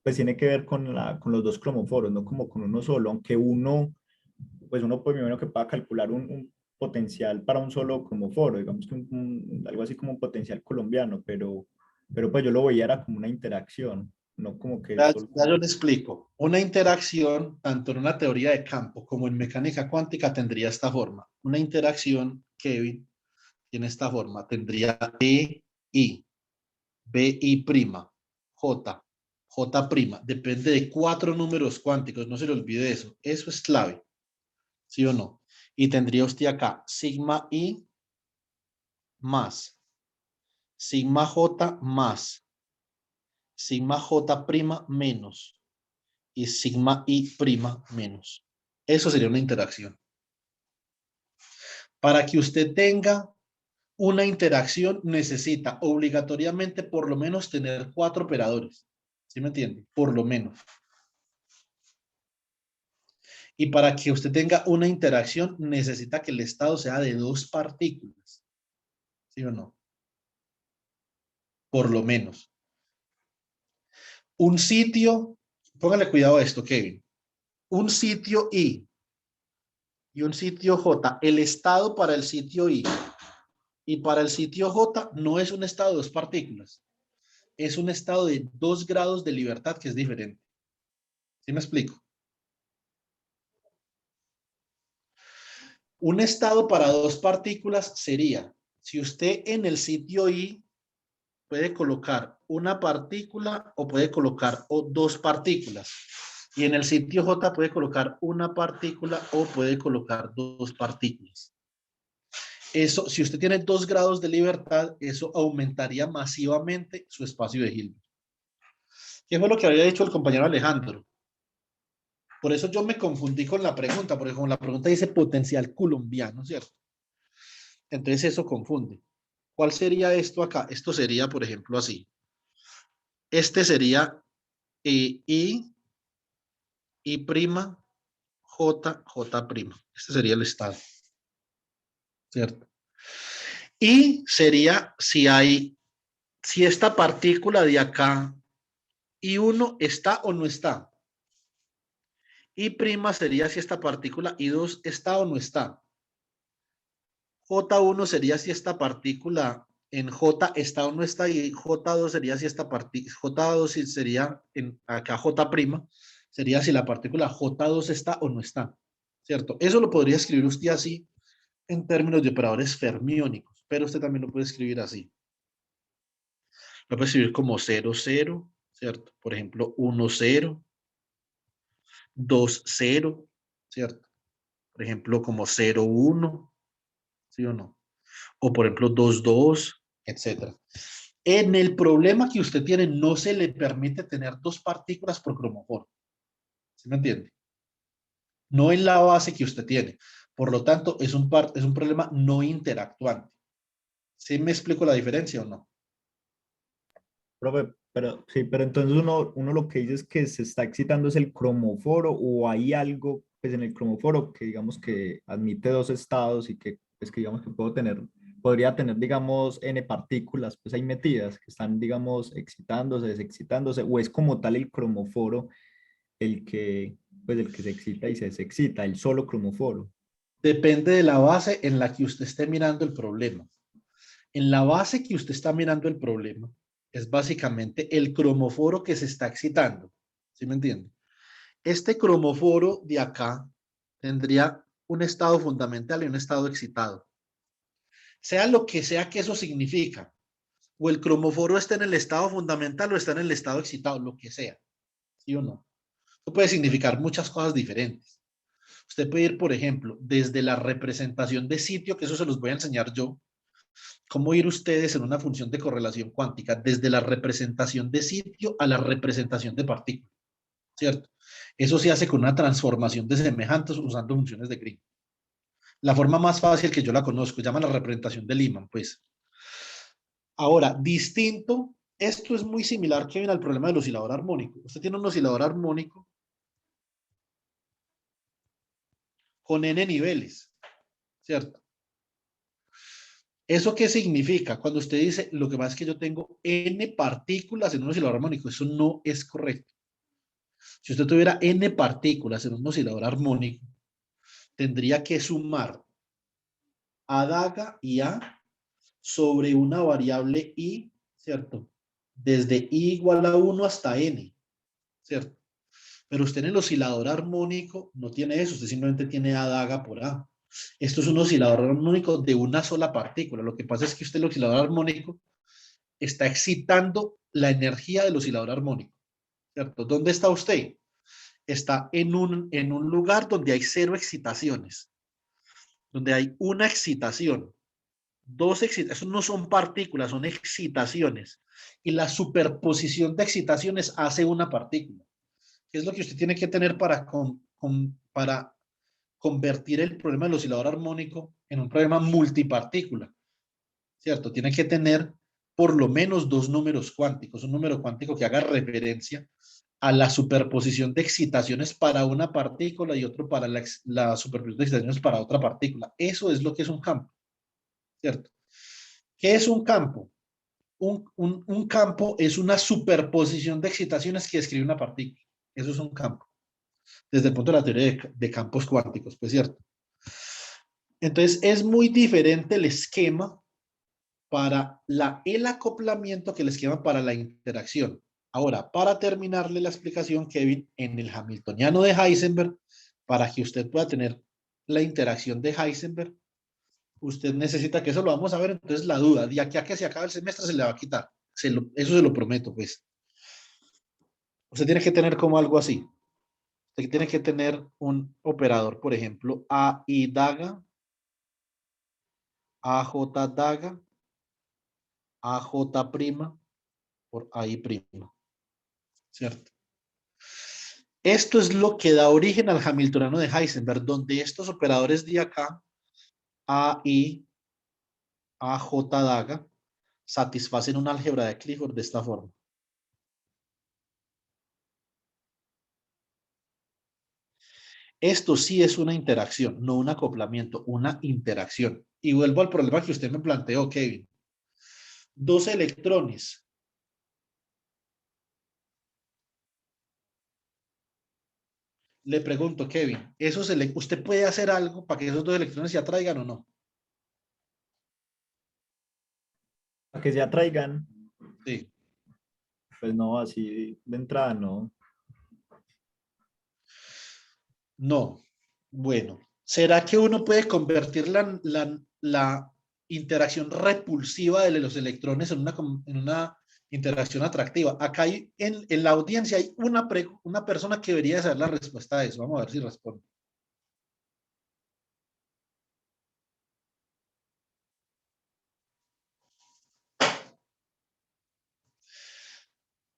pues tiene que ver con los dos cromóforos, no como con uno solo, aunque uno pues uno pues me imagino que pueda calcular un potencial para un solo cromoforo, digamos que algo así como un potencial colombiano, pero pues yo lo veía era como una interacción, no como que solo... Ya yo le explico. Una interacción, tanto en una teoría de campo como en mecánica cuántica, tendría esta forma. Una interacción, Kevin, tiene esta forma. Tendría BI, BI prima, J, J prima. Depende de cuatro números cuánticos. No se le olvide eso. Eso es clave. ¿Sí o no? Y tendría usted acá sigma I más, sigma J más, sigma J prima menos y sigma I prima menos. Eso sería una interacción. Para que usted tenga una interacción necesita obligatoriamente por lo menos tener cuatro operadores. ¿Sí me entiende? Por lo menos. Y para que usted tenga una interacción necesita que el estado sea de dos partículas. ¿Sí o no? por lo menos. Un sitio, póngale cuidado a esto, Kevin. Un sitio I y un sitio J. El estado para el sitio I y para el sitio J no es un estado de dos partículas. Es un estado de 2 grados de libertad que es diferente. ¿Sí me explico? Un estado para 2 partículas sería, si usted en el sitio I puede colocar una partícula o puede colocar 2 partículas. Y en el sitio J puede colocar una partícula o puede colocar 2 partículas. Eso, si usted tiene 2 grados de libertad, eso aumentaría masivamente su espacio de Hilbert. ¿Qué fue lo que había dicho el compañero Alejandro? Por eso yo me confundí con la pregunta, porque como la pregunta dice potencial colombiano, ¿cierto? Entonces eso confunde. ¿Cuál sería esto acá? Esto sería, por ejemplo, así. Este sería I prima, J, J prima. Este sería el estado, ¿cierto? Y sería si esta partícula de acá, I1 está o no está. Y prima sería si esta partícula I2 está o no está. J1 sería si esta partícula en J está o no está, y J2 sería si esta partícula, J2 sería en acá J prima, sería si la partícula J2 está o no está, ¿cierto? Eso lo podría escribir usted así en términos de operadores fermiónicos, pero usted también lo puede escribir así. Lo puede escribir como 0, 0, ¿cierto? Por ejemplo, 1, 0, 2, 0, ¿cierto? Por ejemplo, como 0, 1, ¿sí o no? O por ejemplo 2, 2, etcétera. En el problema que usted tiene no se le permite tener 2 partículas por cromóforo. ¿Sí me entiende? No en la base que usted tiene. Por lo tanto, es un problema no interactuante. ¿Sí me explico la diferencia o no? Profe, pero sí, pero entonces uno lo que dice es que se está excitando es el cromóforo o hay algo pues en el cromóforo que digamos que admite 2 estados y que pues que digamos que podría tener digamos n partículas pues ahí metidas que están digamos excitándose, desexcitándose o es como tal el cromóforo el que pues el que se excita y se desexcita, el solo cromóforo. Depende de la base en la que usted esté mirando el problema. En la base que usted está mirando el problema es básicamente el cromóforo que se está excitando. ¿Sí me entiende? Este cromóforo de acá tendría un estado fundamental y un estado excitado. Sea lo que sea que eso significa, o el cromóforo está en el estado fundamental o está en el estado excitado, lo que sea, ¿sí o no? Eso puede significar muchas cosas diferentes. Usted puede ir, por ejemplo, desde la representación de sitio, que eso se los voy a enseñar yo, cómo ir ustedes en una función de correlación cuántica, desde la representación de sitio a la representación de partícula, ¿cierto? Eso se hace con una transformación de semejantes usando funciones de Green. La forma más fácil que yo la conozco, se llama la representación de Lyman, pues. Ahora, distinto, esto es muy similar, Kevin, al problema del oscilador armónico. Usted tiene un oscilador armónico con n niveles, ¿cierto? ¿Eso qué significa? Cuando usted dice, lo que pasa es que yo tengo n partículas en un oscilador armónico, eso no es correcto. Si usted tuviera n partículas en un oscilador armónico, tendría que sumar a daga y a sobre una variable i, ¿cierto? Desde i igual a 1 hasta n, ¿cierto? Pero usted en el oscilador armónico no tiene eso, usted simplemente tiene a daga por a. Esto es un oscilador armónico de una sola partícula. Lo que pasa es que usted el oscilador armónico está excitando la energía del oscilador armónico, ¿cierto? ¿Dónde está usted? Está en un lugar donde hay 0 excitaciones, donde hay una excitación, 2 excitaciones, eso no son partículas, son excitaciones. Y la superposición de excitaciones hace una partícula. ¿Qué es lo que usted tiene que tener para convertir el problema del oscilador armónico en un problema multipartícula? ¿Cierto? Tiene que tener por lo menos 2 números cuánticos, un número cuántico que haga referencia a la superposición de excitaciones para una partícula y otro para la superposición de excitaciones para otra partícula. Eso es lo que es un campo, ¿cierto? ¿Qué es un campo? Un campo es una superposición de excitaciones que describe una partícula. Eso es un campo, desde el punto de la teoría de campos cuánticos, pues cierto. Entonces, es muy diferente el esquema para el acoplamiento que el esquema para la interacción. Ahora, para terminarle la explicación, Kevin, en el hamiltoniano de Heisenberg, para que usted pueda tener la interacción de Heisenberg, usted necesita que eso lo vamos a ver, entonces la duda, de aquí a que se acabe el semestre se le va a quitar. Eso se lo prometo, pues. Usted tiene que tener como algo así. Usted tiene que tener un operador, por ejemplo, AI daga, AJ daga, AJ prima por AI prima, ¿cierto? Esto es lo que da origen al hamiltoniano de Heisenberg, donde estos operadores de acá, AI, AJ daga, satisfacen un álgebra de Clifford de esta forma. Esto sí es una interacción, no un acoplamiento, una interacción. Y vuelvo al problema que usted me planteó, Kevin. Dos electrones. Le pregunto, Kevin, ¿usted puede hacer algo para que esos dos electrones se atraigan o no? Para que se atraigan, Sí. pues no, así de entrada no. No. Bueno, ¿será que uno puede convertir la interacción repulsiva de los electrones en una interacción atractiva? Acá en la audiencia hay una persona que debería saber la respuesta a eso. Vamos a ver si responde.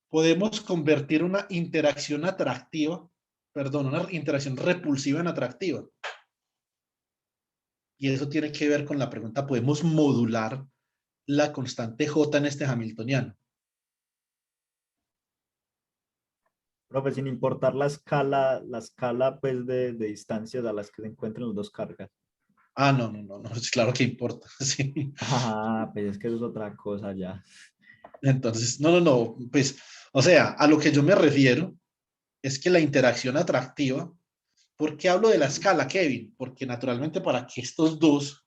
Podemos convertir una interacción atractiva, perdón, una interacción repulsiva en atractiva. Y eso tiene que ver con la pregunta, ¿podemos modular la constante J en este hamiltoniano? Profe, sin importar la escala pues de distancias a las que se encuentran las dos cargas. Ah, no, no, no, no, es claro que importa, sí. Ah, pues es que eso es otra cosa ya. Entonces, no, no, no, pues, o sea, a lo que yo me refiero es que la interacción atractiva, ¿por qué hablo de la escala, Kevin? Porque naturalmente para que estos dos,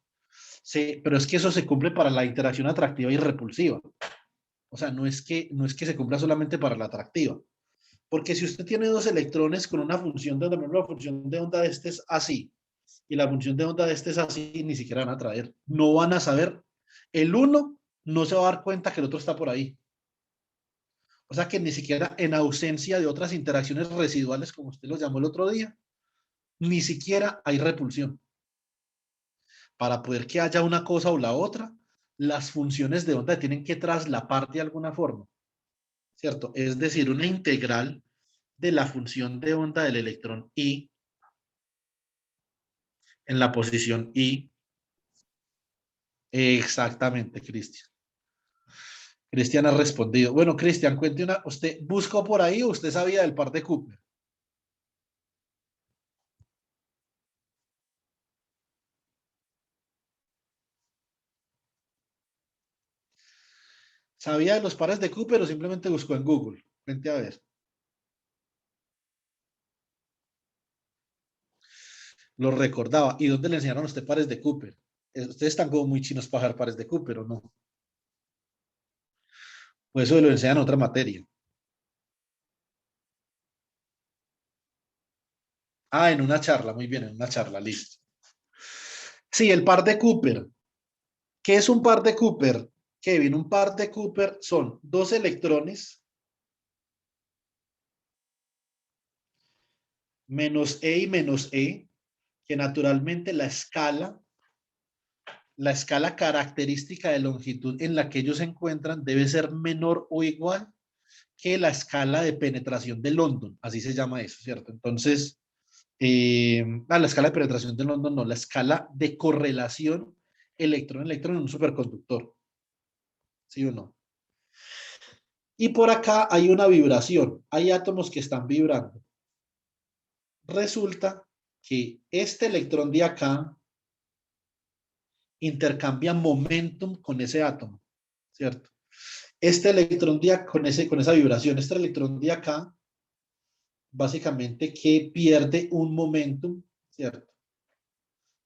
pero es que eso se cumple para la interacción atractiva y repulsiva. O sea, no es que se cumpla solamente para la atractiva. Porque si usted tiene dos electrones con una función de onda, por ejemplo, la función de onda de este es así, y la función de onda de este es así, ni siquiera van a traer. No van a saber. El uno no se va a dar cuenta que el otro está por ahí. O sea que ni siquiera en ausencia de otras interacciones residuales, como usted lo llamó el otro día, ni siquiera hay repulsión. Para poder que haya una cosa o la otra, las funciones de onda tienen que traslapar de alguna forma, ¿cierto? Es decir, una integral de la función de onda del electrón I en la posición I. Exactamente, Cristian. Cristian ha respondido. Bueno, Cristian, cuente una. ¿Usted buscó por ahí o usted sabía del par de Cooper? ¿Sabía de los pares de Cooper o simplemente buscó en Google? Cuente a ver. Lo recordaba. ¿Y dónde le enseñaron a usted pares de Cooper? Ustedes están como muy chinos para dejar pares de Cooper, ¿o no? Pues eso lo enseñan en otra materia. Ah, en una charla, muy bien, en una charla, listo. Sí, el par de Cooper. ¿Qué es un par de Cooper? Kevin, un par de Cooper son dos electrones menos E y menos E, que naturalmente la escala característica de longitud en la que ellos se encuentran debe ser menor o igual que la escala de penetración de London, así se llama eso, ¿cierto? Entonces, la escala de penetración de London no, la escala de correlación electrón-electrón en un superconductor, ¿sí o no? Y por acá hay una vibración, hay átomos que están vibrando. Resulta que este electrón de acá intercambia momentum con ese átomo, ¿cierto? Este electrón de acá, con esa vibración, este electrón de acá, básicamente que pierde un momentum, ¿cierto?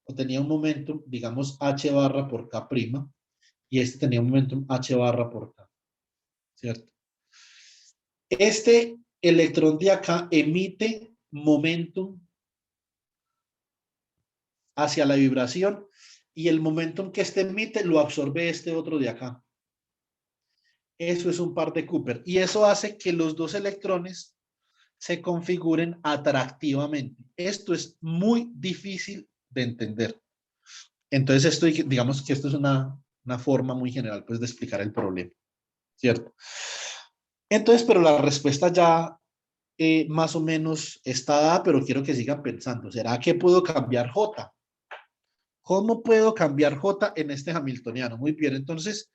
O tenía un momentum, digamos, h barra por k prima, y este tenía un momentum h barra por k, ¿cierto? Este electrón de acá emite momentum hacia la vibración y el momentum que este emite lo absorbe este otro de acá. Eso es un par de Cooper y eso hace que los dos electrones se configuren atractivamente. Esto es muy difícil de entender. Entonces, esto, digamos que esto es una forma muy general pues, de explicar el problema, ¿cierto? Entonces, pero la respuesta ya más o menos está dada, pero quiero que sigan pensando. ¿Será que puedo cambiar J? ¿Cómo puedo cambiar J en este hamiltoniano? Muy bien, entonces,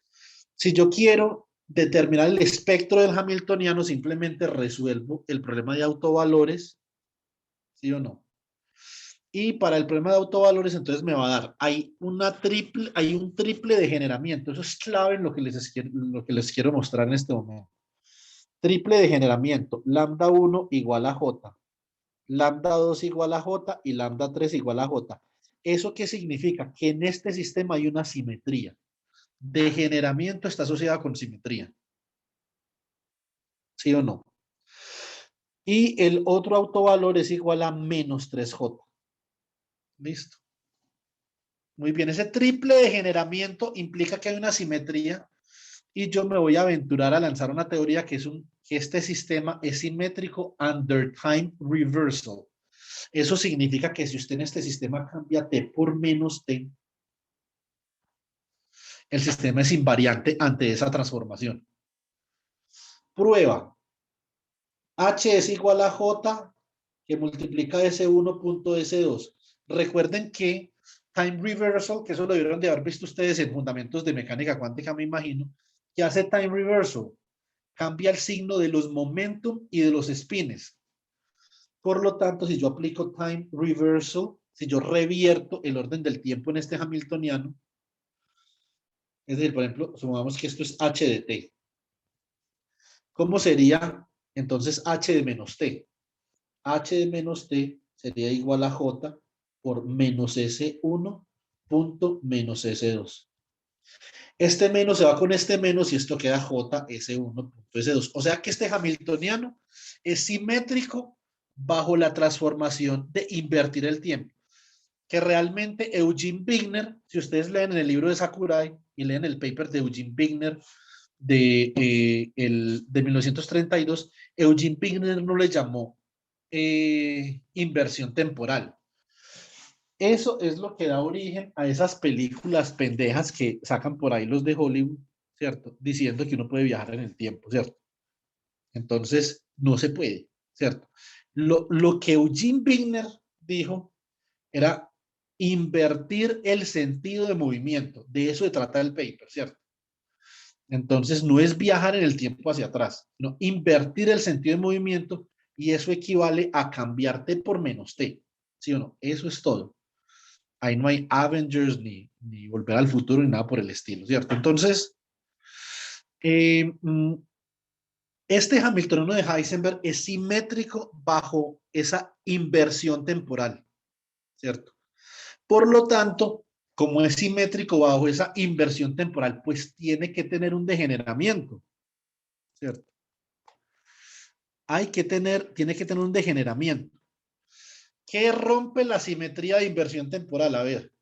si yo quiero determinar el espectro del hamiltoniano, simplemente resuelvo el problema de autovalores, ¿sí o no? Y para el problema de autovalores, entonces me va a dar, hay un triple degeneramiento. Eso es clave en lo que les quiero mostrar en este momento. Triple degeneramiento, lambda 1 igual a J, lambda 2 igual a J y lambda 3 igual a J. ¿Eso qué significa? Que en este sistema hay una simetría. Degeneramiento está asociada con simetría. ¿Sí o no? Y el otro autovalor es igual a menos 3J. ¿Listo? Muy bien, ese triple degeneramiento implica que hay una simetría y yo me voy a aventurar a lanzar una teoría que que este sistema es simétrico under time reversal. Eso significa que si usted en este sistema cambia t por menos t, el sistema es invariante ante esa transformación. Prueba. H es igual a J que multiplica S1.S2. Recuerden que time reversal, que eso lo debieron de haber visto ustedes en fundamentos de mecánica cuántica, me imagino, que hace time reversal. Cambia el signo de los momentum y de los spines. Por lo tanto, si yo aplico time reversal, si yo revierto el orden del tiempo en este hamiltoniano, es decir, por ejemplo, supongamos que esto es h de t. ¿Cómo sería entonces h de menos t? H de menos t sería igual a j por menos S1 punto menos S2. Este menos se va con este menos y esto queda j S1 punto S2. O sea que este hamiltoniano es simétrico bajo la transformación de invertir el tiempo. Que realmente Eugene Wigner, si ustedes leen en el libro de Sakurai y leen el paper de Eugene Wigner de 1932, Eugene Wigner no le llamó inversión temporal. Eso es lo que da origen a esas películas pendejas que sacan por ahí los de Hollywood, ¿cierto? Diciendo que uno puede viajar en el tiempo, ¿cierto? Entonces, no se puede, ¿cierto? Lo que Eugene Wigner dijo era invertir el sentido de movimiento. De eso se trata el paper, ¿cierto? Entonces, no es viajar en el tiempo hacia atrás, sino invertir el sentido de movimiento y eso equivale a cambiar t por menos t, ¿sí o no? Eso es todo. Ahí no hay Avengers ni Volver al Futuro ni nada por el estilo, ¿cierto? Entonces, eh, este Hamiltoniano de Heisenberg es simétrico bajo esa inversión temporal, ¿cierto? Por lo tanto, como es simétrico bajo esa inversión temporal, pues tiene que tener un degeneramiento, ¿cierto? Tiene que tener un degeneramiento. ¿Qué rompe la simetría de inversión temporal? A ver.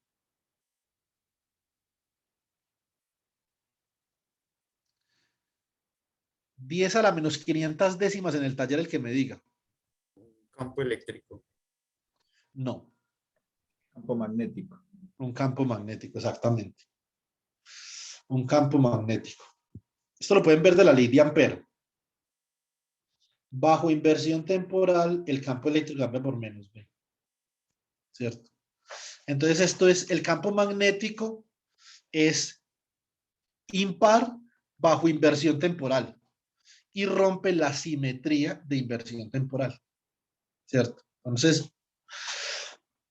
10 a la menos 500 décimas en el taller el que me diga. Campo eléctrico. No, Campo magnético. un campo magnético, exactamente. Un campo magnético. Esto lo pueden ver de la ley de Ampère. Bajo inversión temporal, el campo eléctrico cambia por menos B. ¿Cierto? Entonces, esto es, el campo magnético es impar bajo inversión temporal y rompe la simetría de inversión temporal. ¿Cierto? Entonces,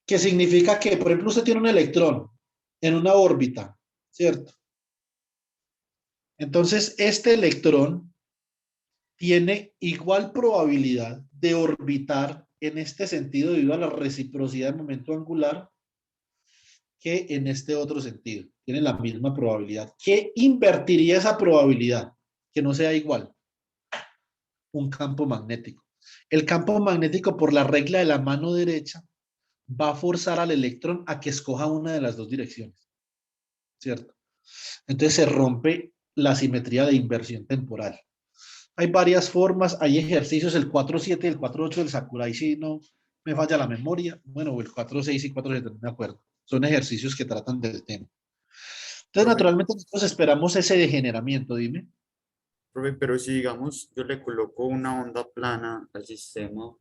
¿qué significa que, por ejemplo, usted tiene un electrón en una órbita, ¿cierto? Entonces, este electrón tiene igual probabilidad de orbitar en este sentido debido a la reciprocidad del momento angular que en este otro sentido. Tiene la misma probabilidad. ¿Qué invertiría esa probabilidad? Que no sea igual. Un campo magnético. El campo magnético, por la regla de la mano derecha, va a forzar al electrón a que escoja una de las dos direcciones, ¿cierto? Entonces se rompe la simetría de inversión temporal. Hay varias formas, hay ejercicios, el 4-7 y el 4-8 del Sakurai, si no me falla la memoria, bueno, el 4-6 y 4-7, no me acuerdo. Son ejercicios que tratan del tema. Entonces, Profe, naturalmente, nosotros esperamos ese degeneramiento, dime. profe, pero si digamos yo le coloco una onda plana al sistema,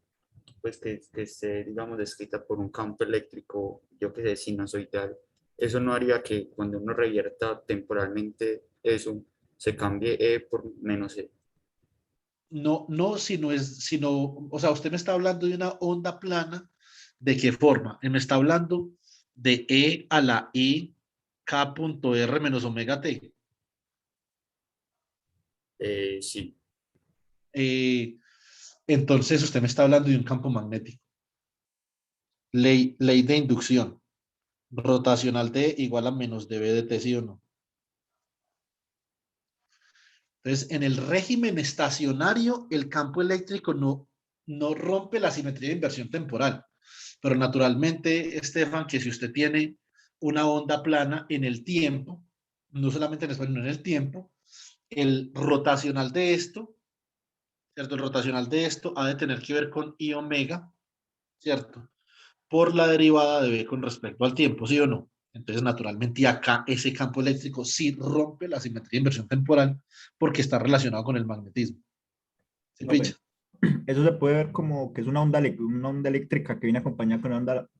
pues que esté, digamos, descrita por un campo eléctrico, yo que sé, sinusoidal, eso no haría que cuando uno revierta temporalmente eso, se cambie E por menos E. No, no, sino, o sea, usted me está hablando de una onda plana, ¿de qué forma? Me está hablando de E a la I K punto R menos omega T. Sí, Eh, entonces, usted me está hablando de un campo magnético. Ley de inducción. Rotacional T igual a menos dB de T, ¿sí o no? Entonces, en el régimen estacionario, el campo eléctrico no rompe la simetría de inversión temporal. Pero naturalmente, Estefan, que si usted tiene una onda plana en el tiempo, no solamente en espacio, sino en el tiempo, el rotacional de esto, ¿cierto? El rotacional de esto ha de tener que ver con I omega, ¿cierto? Por la derivada de B con respecto al tiempo, ¿sí o no? Entonces, naturalmente, acá ese campo eléctrico sí rompe la simetría de inversión temporal porque está relacionado con el magnetismo. ¿Se Profe, picha? eso se puede ver como que es una onda, una onda eléctrica que viene acompañada con una onda,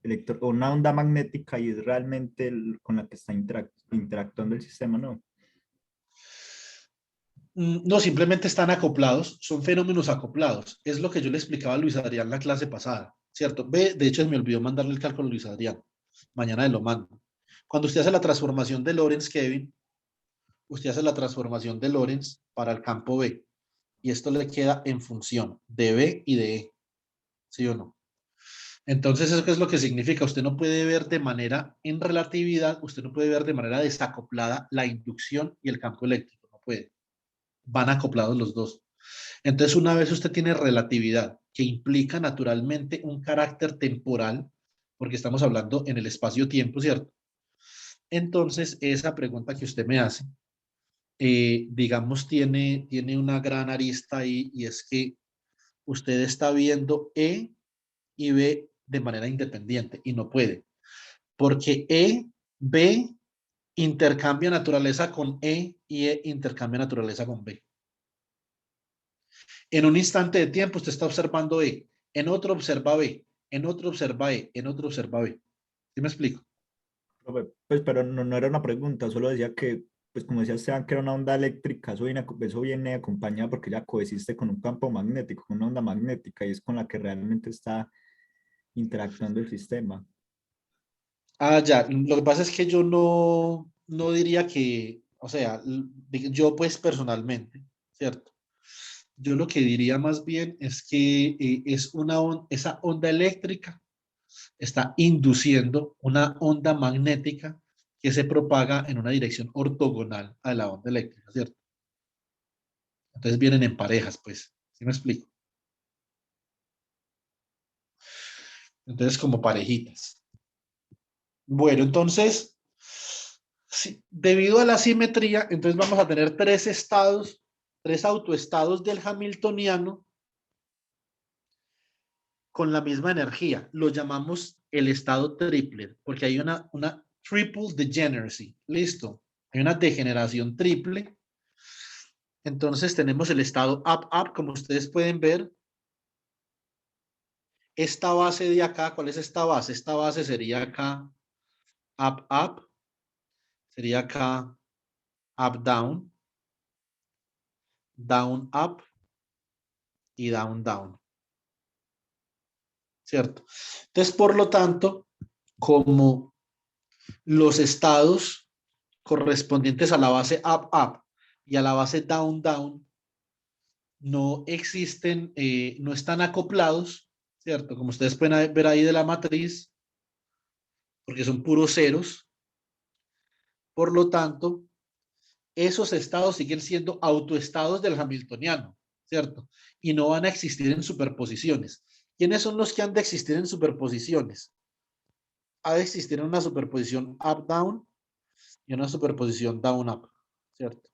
o una onda magnética y es realmente con la que está interactuando el sistema, ¿no? No, simplemente están acoplados, son fenómenos acoplados. Es lo que yo le explicaba a Luis Adrián la clase pasada, ¿cierto? Ve, de hecho, se me olvidó mandarle el cálculo a Luis Adrián. Mañana se lo mando. Cuando usted hace la transformación de Lorentz, Kevin, usted hace la transformación de Lorentz para el campo B. Y esto le queda en función de B y de E, ¿sí o no? Entonces, ¿eso qué es lo que significa? Usted no puede ver de manera, en relatividad, usted no puede ver de manera desacoplada la inducción y el campo eléctrico, no puede. Van acoplados los dos. Entonces, una vez usted tiene relatividad, que implica naturalmente un carácter temporal, porque estamos hablando en el espacio-tiempo, ¿cierto? Entonces, esa pregunta que usted me hace, digamos, tiene una gran arista ahí, y es que usted está viendo E y B de manera independiente, y no puede, porque E, B intercambia naturaleza con y E intercambia naturaleza con B. En un instante de tiempo usted está observando E, en otro observa B, en otro observa E, en otro observa B. ¿Sí me explico? Profe, pues, pero no era una pregunta, solo decía que, pues como decía Esteban, que era una onda eléctrica, eso viene acompañado porque ya coexiste con un campo magnético, con una onda magnética, y es con la que realmente está interactuando el sistema. Ah, ya. Lo que pasa es que yo no diría que, o sea, yo pues personalmente, ¿cierto? Yo lo que diría más bien es que esa onda eléctrica está induciendo una onda magnética que se propaga en una dirección ortogonal a la onda eléctrica, ¿cierto? Entonces vienen en parejas, pues. ¿Sí me explico? Entonces, como parejitas. Bueno, entonces, sí, debido a la simetría, entonces vamos a tener tres estados, tres autoestados del hamiltoniano con la misma energía. Lo llamamos el estado triple, porque hay una triple degeneracy. Listo. Hay una degeneración triple. Entonces tenemos el estado up, como ustedes pueden ver. Esta base de acá, ¿cuál es esta base? Esta base sería acá up, sería acá up, down, up y down, down. ¿Cierto? Entonces, por lo tanto, como los estados correspondientes a la base up y a la base down-down no existen, no están acoplados, ¿cierto? Como ustedes pueden ver ahí de la matriz, porque son puros ceros. Por lo tanto, esos estados siguen siendo autoestados del hamiltoniano, ¿cierto? Y no van a existir en superposiciones. ¿Quiénes son los que han de existir en superposiciones? Ha de existir una superposición up-down y una superposición down-up, ¿cierto?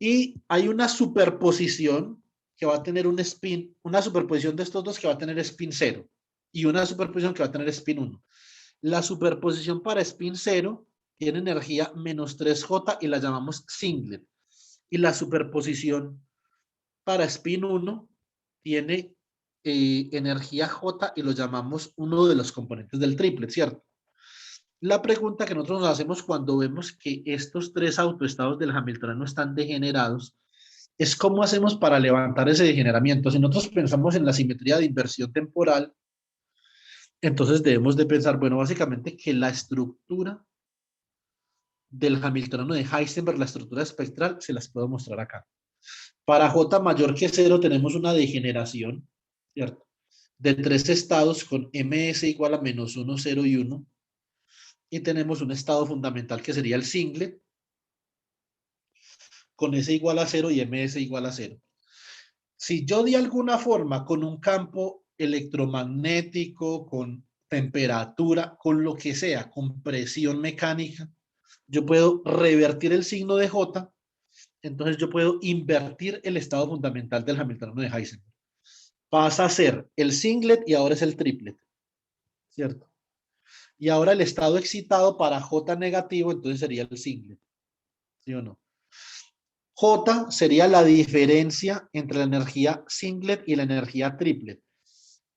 Y hay una superposición que va a tener un spin, una superposición de estos dos que va a tener spin 0 y una superposición que va a tener spin 1. La superposición para spin 0 tiene energía menos 3J y la llamamos singlet. Y la superposición para spin 1 tiene energía J y lo llamamos uno de los componentes del triplet, ¿cierto? La pregunta que nosotros nos hacemos cuando vemos que estos tres autoestados del hamiltoniano están degenerados es cómo hacemos para levantar ese degeneramiento. Si nosotros pensamos en la simetría de inversión temporal, entonces debemos de pensar, bueno, básicamente que la estructura del hamiltoniano de Heisenberg, la estructura espectral, se las puedo mostrar acá. Para J mayor que 0 tenemos una degeneración, ¿cierto? De tres estados con ms igual a menos 1, 0 y 1. Y tenemos un estado fundamental que sería el singlet, con S igual a 0 y ms igual a 0. Si yo de alguna forma con un campo electromagnético, con temperatura, con lo que sea, con presión mecánica, yo puedo revertir el signo de J, entonces yo puedo invertir el estado fundamental del hamiltoniano de Heisenberg. Pasa a ser el singlet y ahora es el triplet, ¿cierto? Y ahora el estado excitado para J negativo, entonces sería el singlet, ¿sí o no? J sería la diferencia entre la energía singlet y la energía triplet.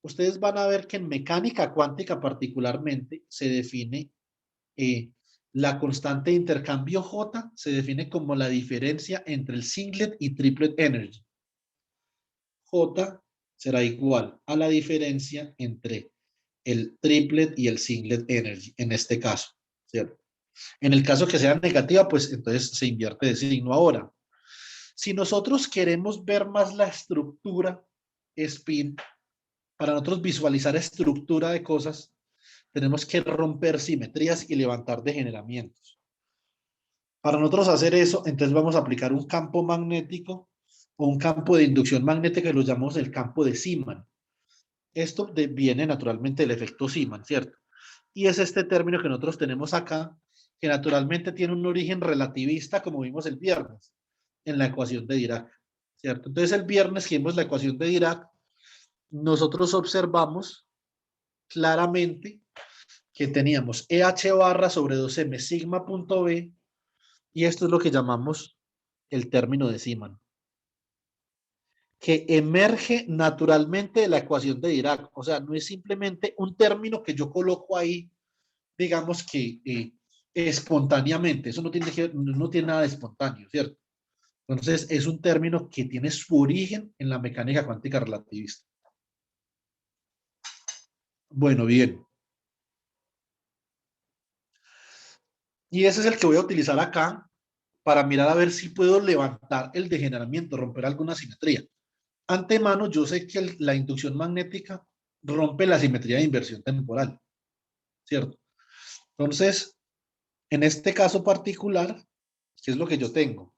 Ustedes van a ver que en mecánica cuántica particularmente se define la constante de intercambio J, se define como la diferencia entre el singlet y triplet energy. J será igual a la diferencia entre el triplet y el singlet energy, en este caso, ¿cierto? En el caso que sea negativa, pues entonces se invierte de signo ahora. Si nosotros queremos ver más la estructura spin, para nosotros visualizar estructura de cosas, tenemos que romper simetrías y levantar degeneramientos. Para nosotros hacer eso, entonces vamos a aplicar un campo magnético o un campo de inducción magnética que lo llamamos el campo de Zeeman. Esto viene naturalmente del efecto Zeeman, ¿cierto? Y es este término que nosotros tenemos acá, que naturalmente tiene un origen relativista, como vimos el viernes, en la ecuación de Dirac, ¿cierto? Entonces el viernes que vimos la ecuación de Dirac, nosotros observamos claramente que teníamos EH barra sobre 2M sigma punto B, y esto es lo que llamamos el término de Zeeman, que emerge naturalmente de la ecuación de Dirac. O sea, no es simplemente un término que yo coloco ahí, digamos que espontáneamente. Eso no tiene nada de espontáneo, ¿cierto? Entonces, es un término que tiene su origen en la mecánica cuántica relativista. Bueno, bien. Y ese es el que voy a utilizar acá para mirar a ver si puedo levantar el degeneramiento, romper alguna simetría. Antemano, yo sé que la inducción magnética rompe la simetría de inversión temporal, ¿cierto? Entonces, en este caso particular, ¿qué es lo que yo tengo?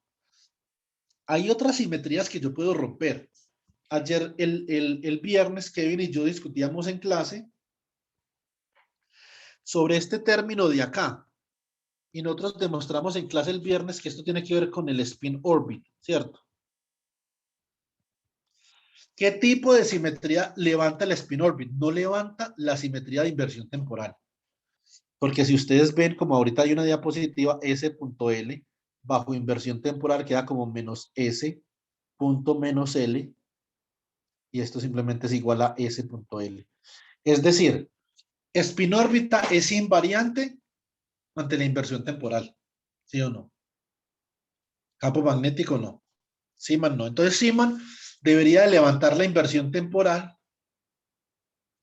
Hay otras simetrías que yo puedo romper. Ayer, el viernes, Kevin y yo discutíamos en clase sobre este término de acá. Y nosotros demostramos en clase el viernes que esto tiene que ver con el spin orbit, ¿cierto? ¿Qué tipo de simetría levanta el spin orbit? No levanta la simetría de inversión temporal. Porque si ustedes ven, como ahorita hay una diapositiva, S.L bajo inversión temporal queda como menos S punto menos L, y esto simplemente es igual a S.L. Es decir, spin órbita es invariante ante la inversión temporal, ¿sí o no? Campo magnético no. Zeeman no. Entonces Zeeman debería de levantar la inversión temporal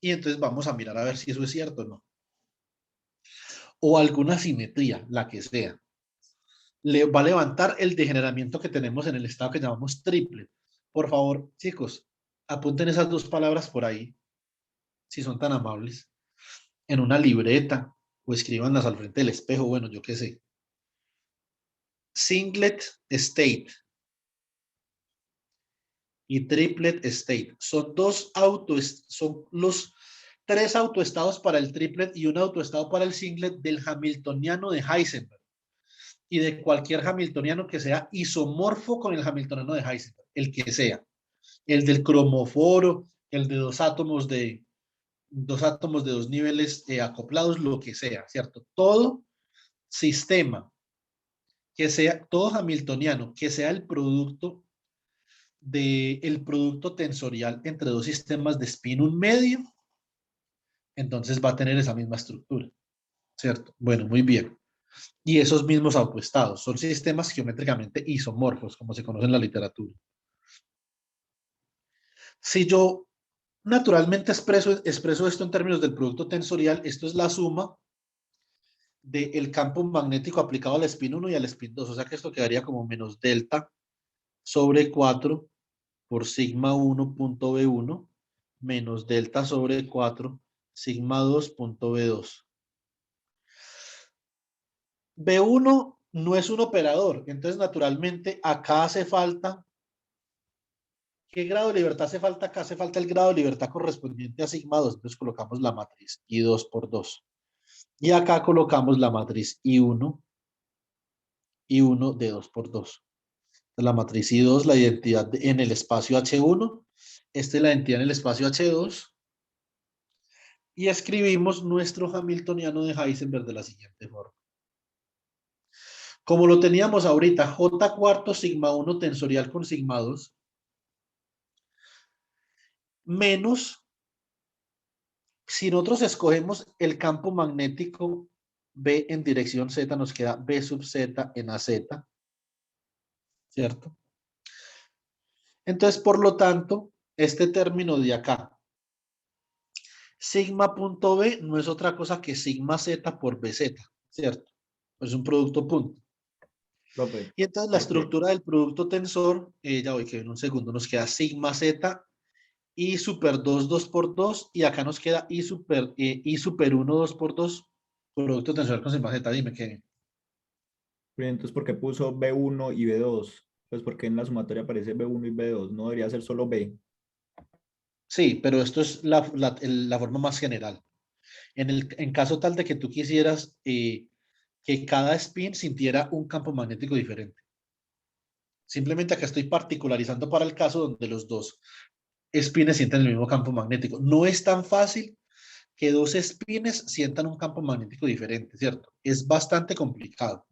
y entonces vamos a mirar a ver si eso es cierto o no. O alguna simetría, la que sea. le va a levantar el degeneramiento que tenemos en el estado que llamamos triplet. Por favor, chicos, apunten esas dos palabras por ahí, si son tan amables, en una libreta o escríbanlas al frente del espejo, bueno, yo qué sé. Singlet state y triplet state son son los tres autoestados para el triplet y un autoestado para el singlet del hamiltoniano de Heisenberg y de cualquier hamiltoniano que sea isomorfo con el hamiltoniano de Heisenberg, el que sea, el del cromoforo, el de dos átomos de dos niveles acoplados, lo que sea, ¿cierto? Todo sistema que sea, todo hamiltoniano, que sea el producto tensorial entre dos sistemas de spin un medio, entonces va a tener esa misma estructura, ¿cierto? Bueno, muy bien. Y esos mismos autoestados son sistemas geométricamente isomorfos, como se conoce en la literatura. Si yo naturalmente expreso esto en términos del producto tensorial, esto es la suma del campo magnético aplicado al spin 1 y al spin 2, o sea que esto quedaría como menos delta sobre 4 por sigma 1.b1 menos delta sobre 4 sigma 2.b2. B1 no es un operador, entonces naturalmente acá hace falta, ¿qué grado de libertad hace falta acá? Hace falta el grado de libertad correspondiente a sigma 2, entonces colocamos la matriz I2 por 2. Y acá colocamos la matriz I1 de 2 por 2. La matriz I2, la identidad en el espacio H1, esta es la identidad en el espacio H2, y escribimos nuestro hamiltoniano de Heisenberg de la siguiente forma. Como lo teníamos ahorita, J cuarto sigma 1 tensorial con sigma 2, menos, si nosotros escogemos el campo magnético B en dirección Z, nos queda B sub Z en AZ, ¿cierto? Entonces, por lo tanto, este término de acá, sigma punto B no es otra cosa que sigma Z por BZ, ¿cierto? Es un producto punto. Profe, Y entonces la estructura del producto tensor, ya voy que en un segundo, nos queda sigma Z I super 2, 2 por 2, y acá nos queda I super 1, 2 por 2, producto tensorial con sigma Z, dime qué. entonces, ¿por qué puso B1 y B2? Pues porque en la sumatoria aparece B1 y B2, no debería ser solo B. Sí, pero esto es la forma más general. En caso tal de que tú quisieras que cada spin sintiera un campo magnético diferente. Simplemente acá estoy particularizando para el caso donde los dos spines sienten el mismo campo magnético. No es tan fácil que dos spines sientan un campo magnético diferente, ¿cierto? Es bastante complicado.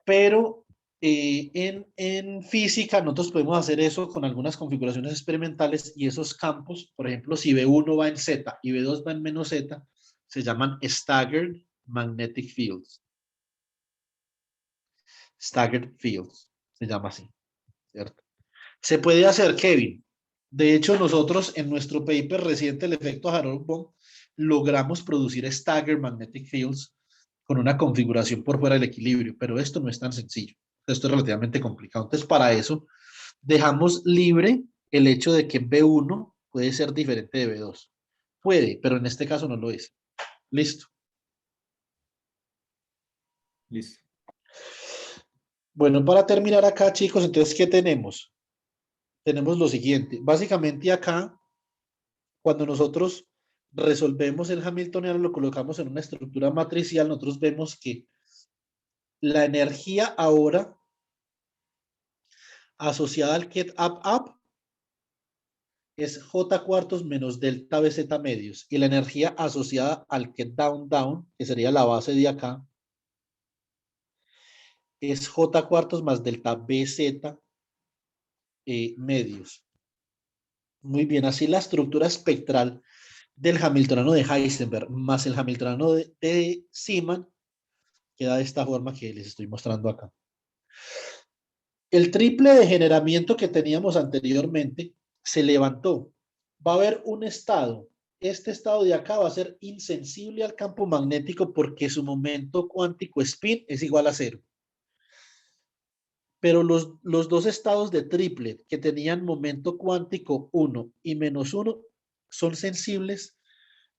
Pero en física nosotros podemos hacer eso con algunas configuraciones experimentales y esos campos, por ejemplo, si B1 va en Z y B2 va en menos Z, se llaman staggered magnetic fields. Staggered fields, se llama así, ¿cierto? Se puede hacer, Kevin. De hecho, nosotros en nuestro paper reciente, el efecto Harrod-Bohm, logramos producir staggered magnetic fields con una configuración por fuera del equilibrio, pero esto no es tan sencillo. Esto es relativamente complicado. Entonces, para eso, dejamos libre el hecho de que B1 puede ser diferente de B2. Puede, pero en este caso no lo es. Listo. Listo. Bueno, para terminar acá, chicos, entonces, ¿qué tenemos? Tenemos lo siguiente. Básicamente acá, cuando nosotros resolvemos el hamiltoniano, lo colocamos en una estructura matricial, nosotros vemos que la energía ahora asociada al get up es J cuartos menos delta BZ medios. Y la energía asociada al get down, que sería la base de acá, es J cuartos más delta BZ medios. Muy bien, así la estructura espectral del hamiltoniano de Heisenberg más el hamiltoniano de Zeeman queda de esta forma que les estoy mostrando acá. El triple degeneramiento que teníamos anteriormente se levantó. Va a haber un estado. Este estado de acá va a ser insensible al campo magnético porque su momento cuántico spin es igual a 0. Pero los dos estados de triplet que tenían momento cuántico 1 y -1 son sensibles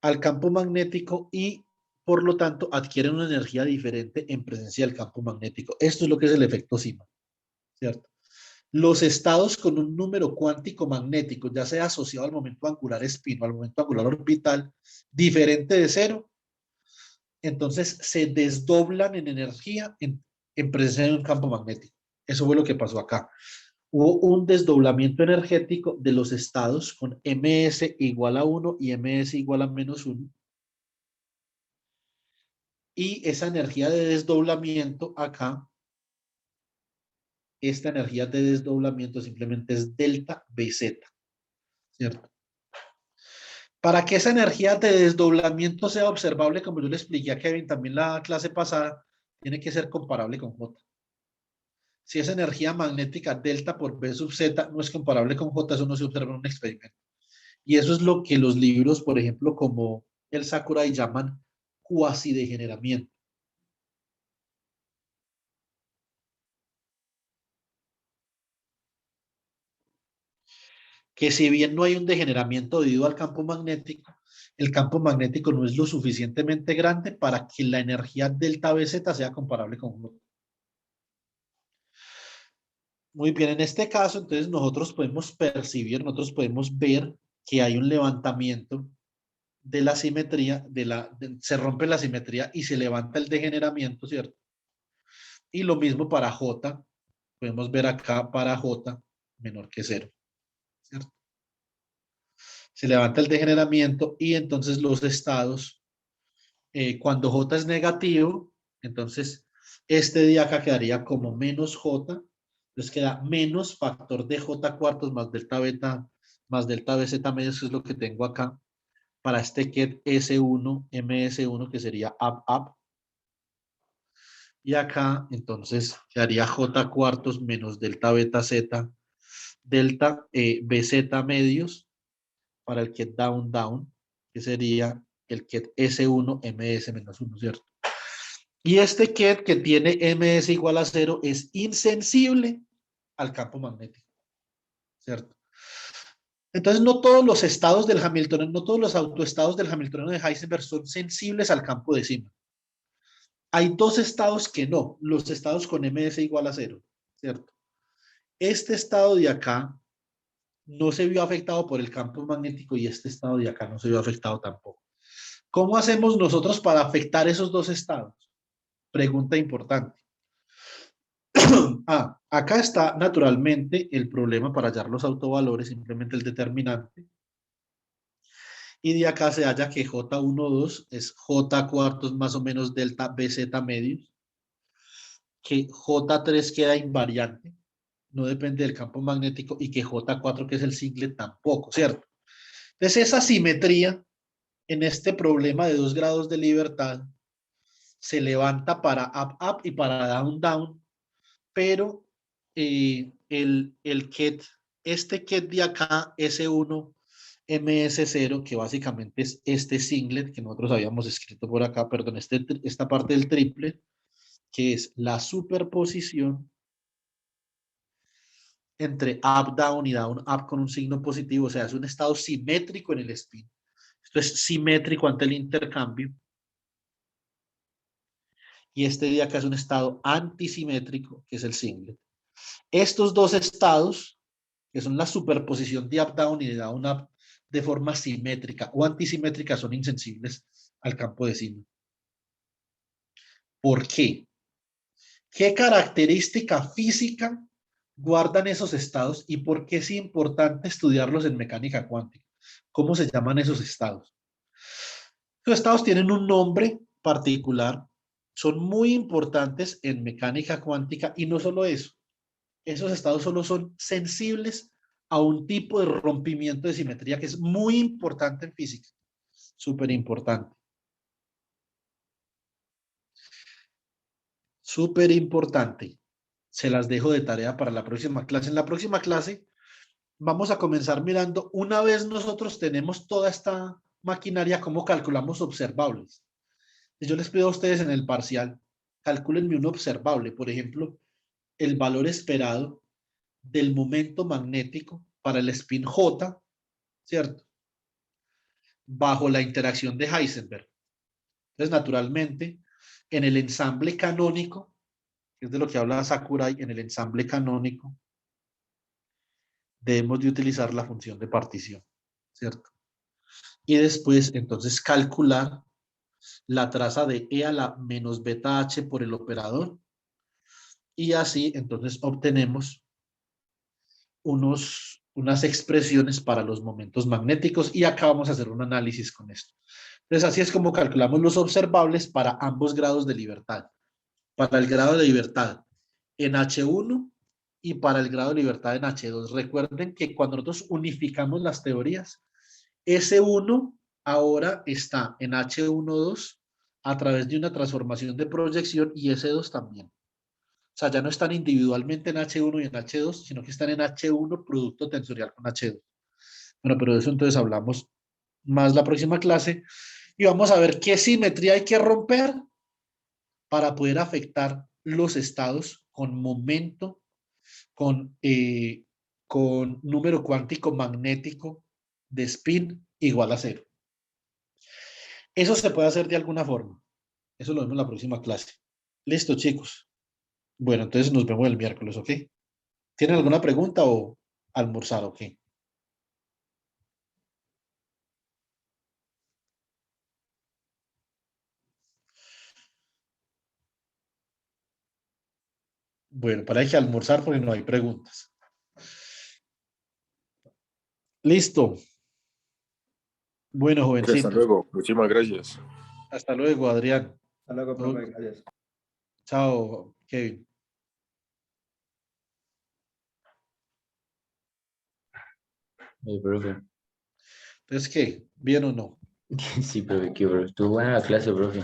al campo magnético y por lo tanto adquieren una energía diferente en presencia del campo magnético. Esto es lo que es el efecto Zeeman, ¿cierto? Los estados con un número cuántico magnético, ya sea asociado al momento angular espino, al momento angular orbital, diferente de cero, entonces se desdoblan en energía en presencia de un campo magnético. Eso fue lo que pasó acá. Hubo un desdoblamiento energético de los estados con ms igual a 1 y ms igual a -1. Y esa energía de desdoblamiento acá, esta energía de desdoblamiento simplemente es delta BZ, ¿cierto? Para que esa energía de desdoblamiento sea observable, como yo le expliqué a Kevin también la clase pasada, tiene que ser comparable con J. Si esa energía magnética delta por B sub Z no es comparable con J, eso no se observa en un experimento. Y eso es lo que los libros, por ejemplo, como el Sakurai llaman cuasi-degeneramiento. Que si bien no hay un degeneramiento debido al campo magnético, el campo magnético no es lo suficientemente grande para que la energía delta BZ sea comparable con J. Muy bien, en este caso, entonces nosotros podemos percibir, nosotros podemos ver que hay un levantamiento de la simetría, se rompe la simetría y se levanta el degeneramiento, ¿cierto? Y lo mismo para J, podemos ver acá para J menor que 0, ¿cierto? Se levanta el degeneramiento y entonces los estados, cuando J es negativo, entonces este de acá quedaría como menos J, entonces queda menos factor de J cuartos más delta beta más delta BZ medios, que es lo que tengo acá, para este ket S1, MS1, que sería up. Y acá, entonces, quedaría J cuartos menos delta beta Z, delta BZ medios para el ket down, que sería el ket S1, MS menos 1, ¿cierto? Y este ket que tiene MS igual a 0 es insensible al campo magnético, ¿cierto? Entonces, no todos los estados del Hamiltoniano, no todos los autoestados del Hamiltoniano de Heisenberg son sensibles al campo de Zeeman. Hay dos estados que no, los estados con ms igual a 0, ¿cierto? Este estado de acá no se vio afectado por el campo magnético y este estado de acá no se vio afectado tampoco. ¿Cómo hacemos nosotros para afectar esos dos estados? Pregunta importante. Acá está naturalmente el problema para hallar los autovalores, simplemente el determinante. Y de acá se halla que J12 es J cuartos más o menos delta BZ medios, que J3 queda invariante, no depende del campo magnético, y que J4, que es el singlet, tampoco, ¿cierto? Entonces esa simetría en este problema de 2 grados de libertad se levanta para up y para down, pero el ket, este ket de acá, S1, MS0, que básicamente es este singlet que nosotros habíamos escrito por acá, perdón, esta parte del triple, que es la superposición entre up, down y down, up con un signo positivo, o sea, es un estado simétrico en el spin. Esto es simétrico ante el intercambio. Y este de acá es un estado antisimétrico, que es el singlet. Estos dos estados, que son la superposición de up, down y de down, up, de forma simétrica o antisimétrica, son insensibles al campo de Zeeman. ¿Por qué? ¿Qué característica física guardan esos estados y por qué es importante estudiarlos en mecánica cuántica? ¿Cómo se llaman esos estados? Los estados tienen un nombre particular, son muy importantes en mecánica cuántica y no solo eso, esos estados solo son sensibles a un tipo de rompimiento de simetría que es muy importante en física, súper importante. Súper importante. Se las dejo de tarea para la próxima clase. En la próxima clase vamos a comenzar mirando, una vez nosotros tenemos toda esta maquinaria, cómo calculamos observables. Yo les pido a ustedes en el parcial, calcúlenme un observable. Por ejemplo, el valor esperado del momento magnético para el spin J, ¿cierto? Bajo la interacción de Heisenberg. Entonces, naturalmente, en el ensamble canónico, que es de lo que habla Sakurai, en el ensamble canónico, debemos de utilizar la función de partición, ¿cierto? Y después, entonces, calcular la traza de E a la menos beta H por el operador. Y así, entonces, obtenemos unas expresiones para los momentos magnéticos y acá vamos a hacer un análisis con esto. Entonces, así es como calculamos los observables para ambos grados de libertad. Para el grado de libertad en H1 y para el grado de libertad en H2. Recuerden que cuando nosotros unificamos las teorías, S1 ahora está en H1,2 a través de una transformación de proyección y S2 también. O sea, ya no están individualmente en H1 y en H2, sino que están en H1 producto tensorial con H2. Bueno, pero de eso entonces hablamos más la próxima clase y vamos a ver qué simetría hay que romper para poder afectar los estados con momento, con número cuántico magnético de spin igual a 0. Eso se puede hacer de alguna forma. Eso lo vemos en la próxima clase. Listo, chicos. Bueno, entonces nos vemos el miércoles, ¿ok? ¿Tienen alguna pregunta o almorzar, ok? Bueno, para que almorzar porque no hay preguntas. Listo. Bueno, Hasta jovencitos. luego. Muchísimas gracias. Hasta luego, Adrián. Hasta luego, profe, gracias. Chao, Kevin. Profe. Entonces, ¿qué? ¿Bien o no? Sí, profe, qué bro. Estuvo buena la clase, profe.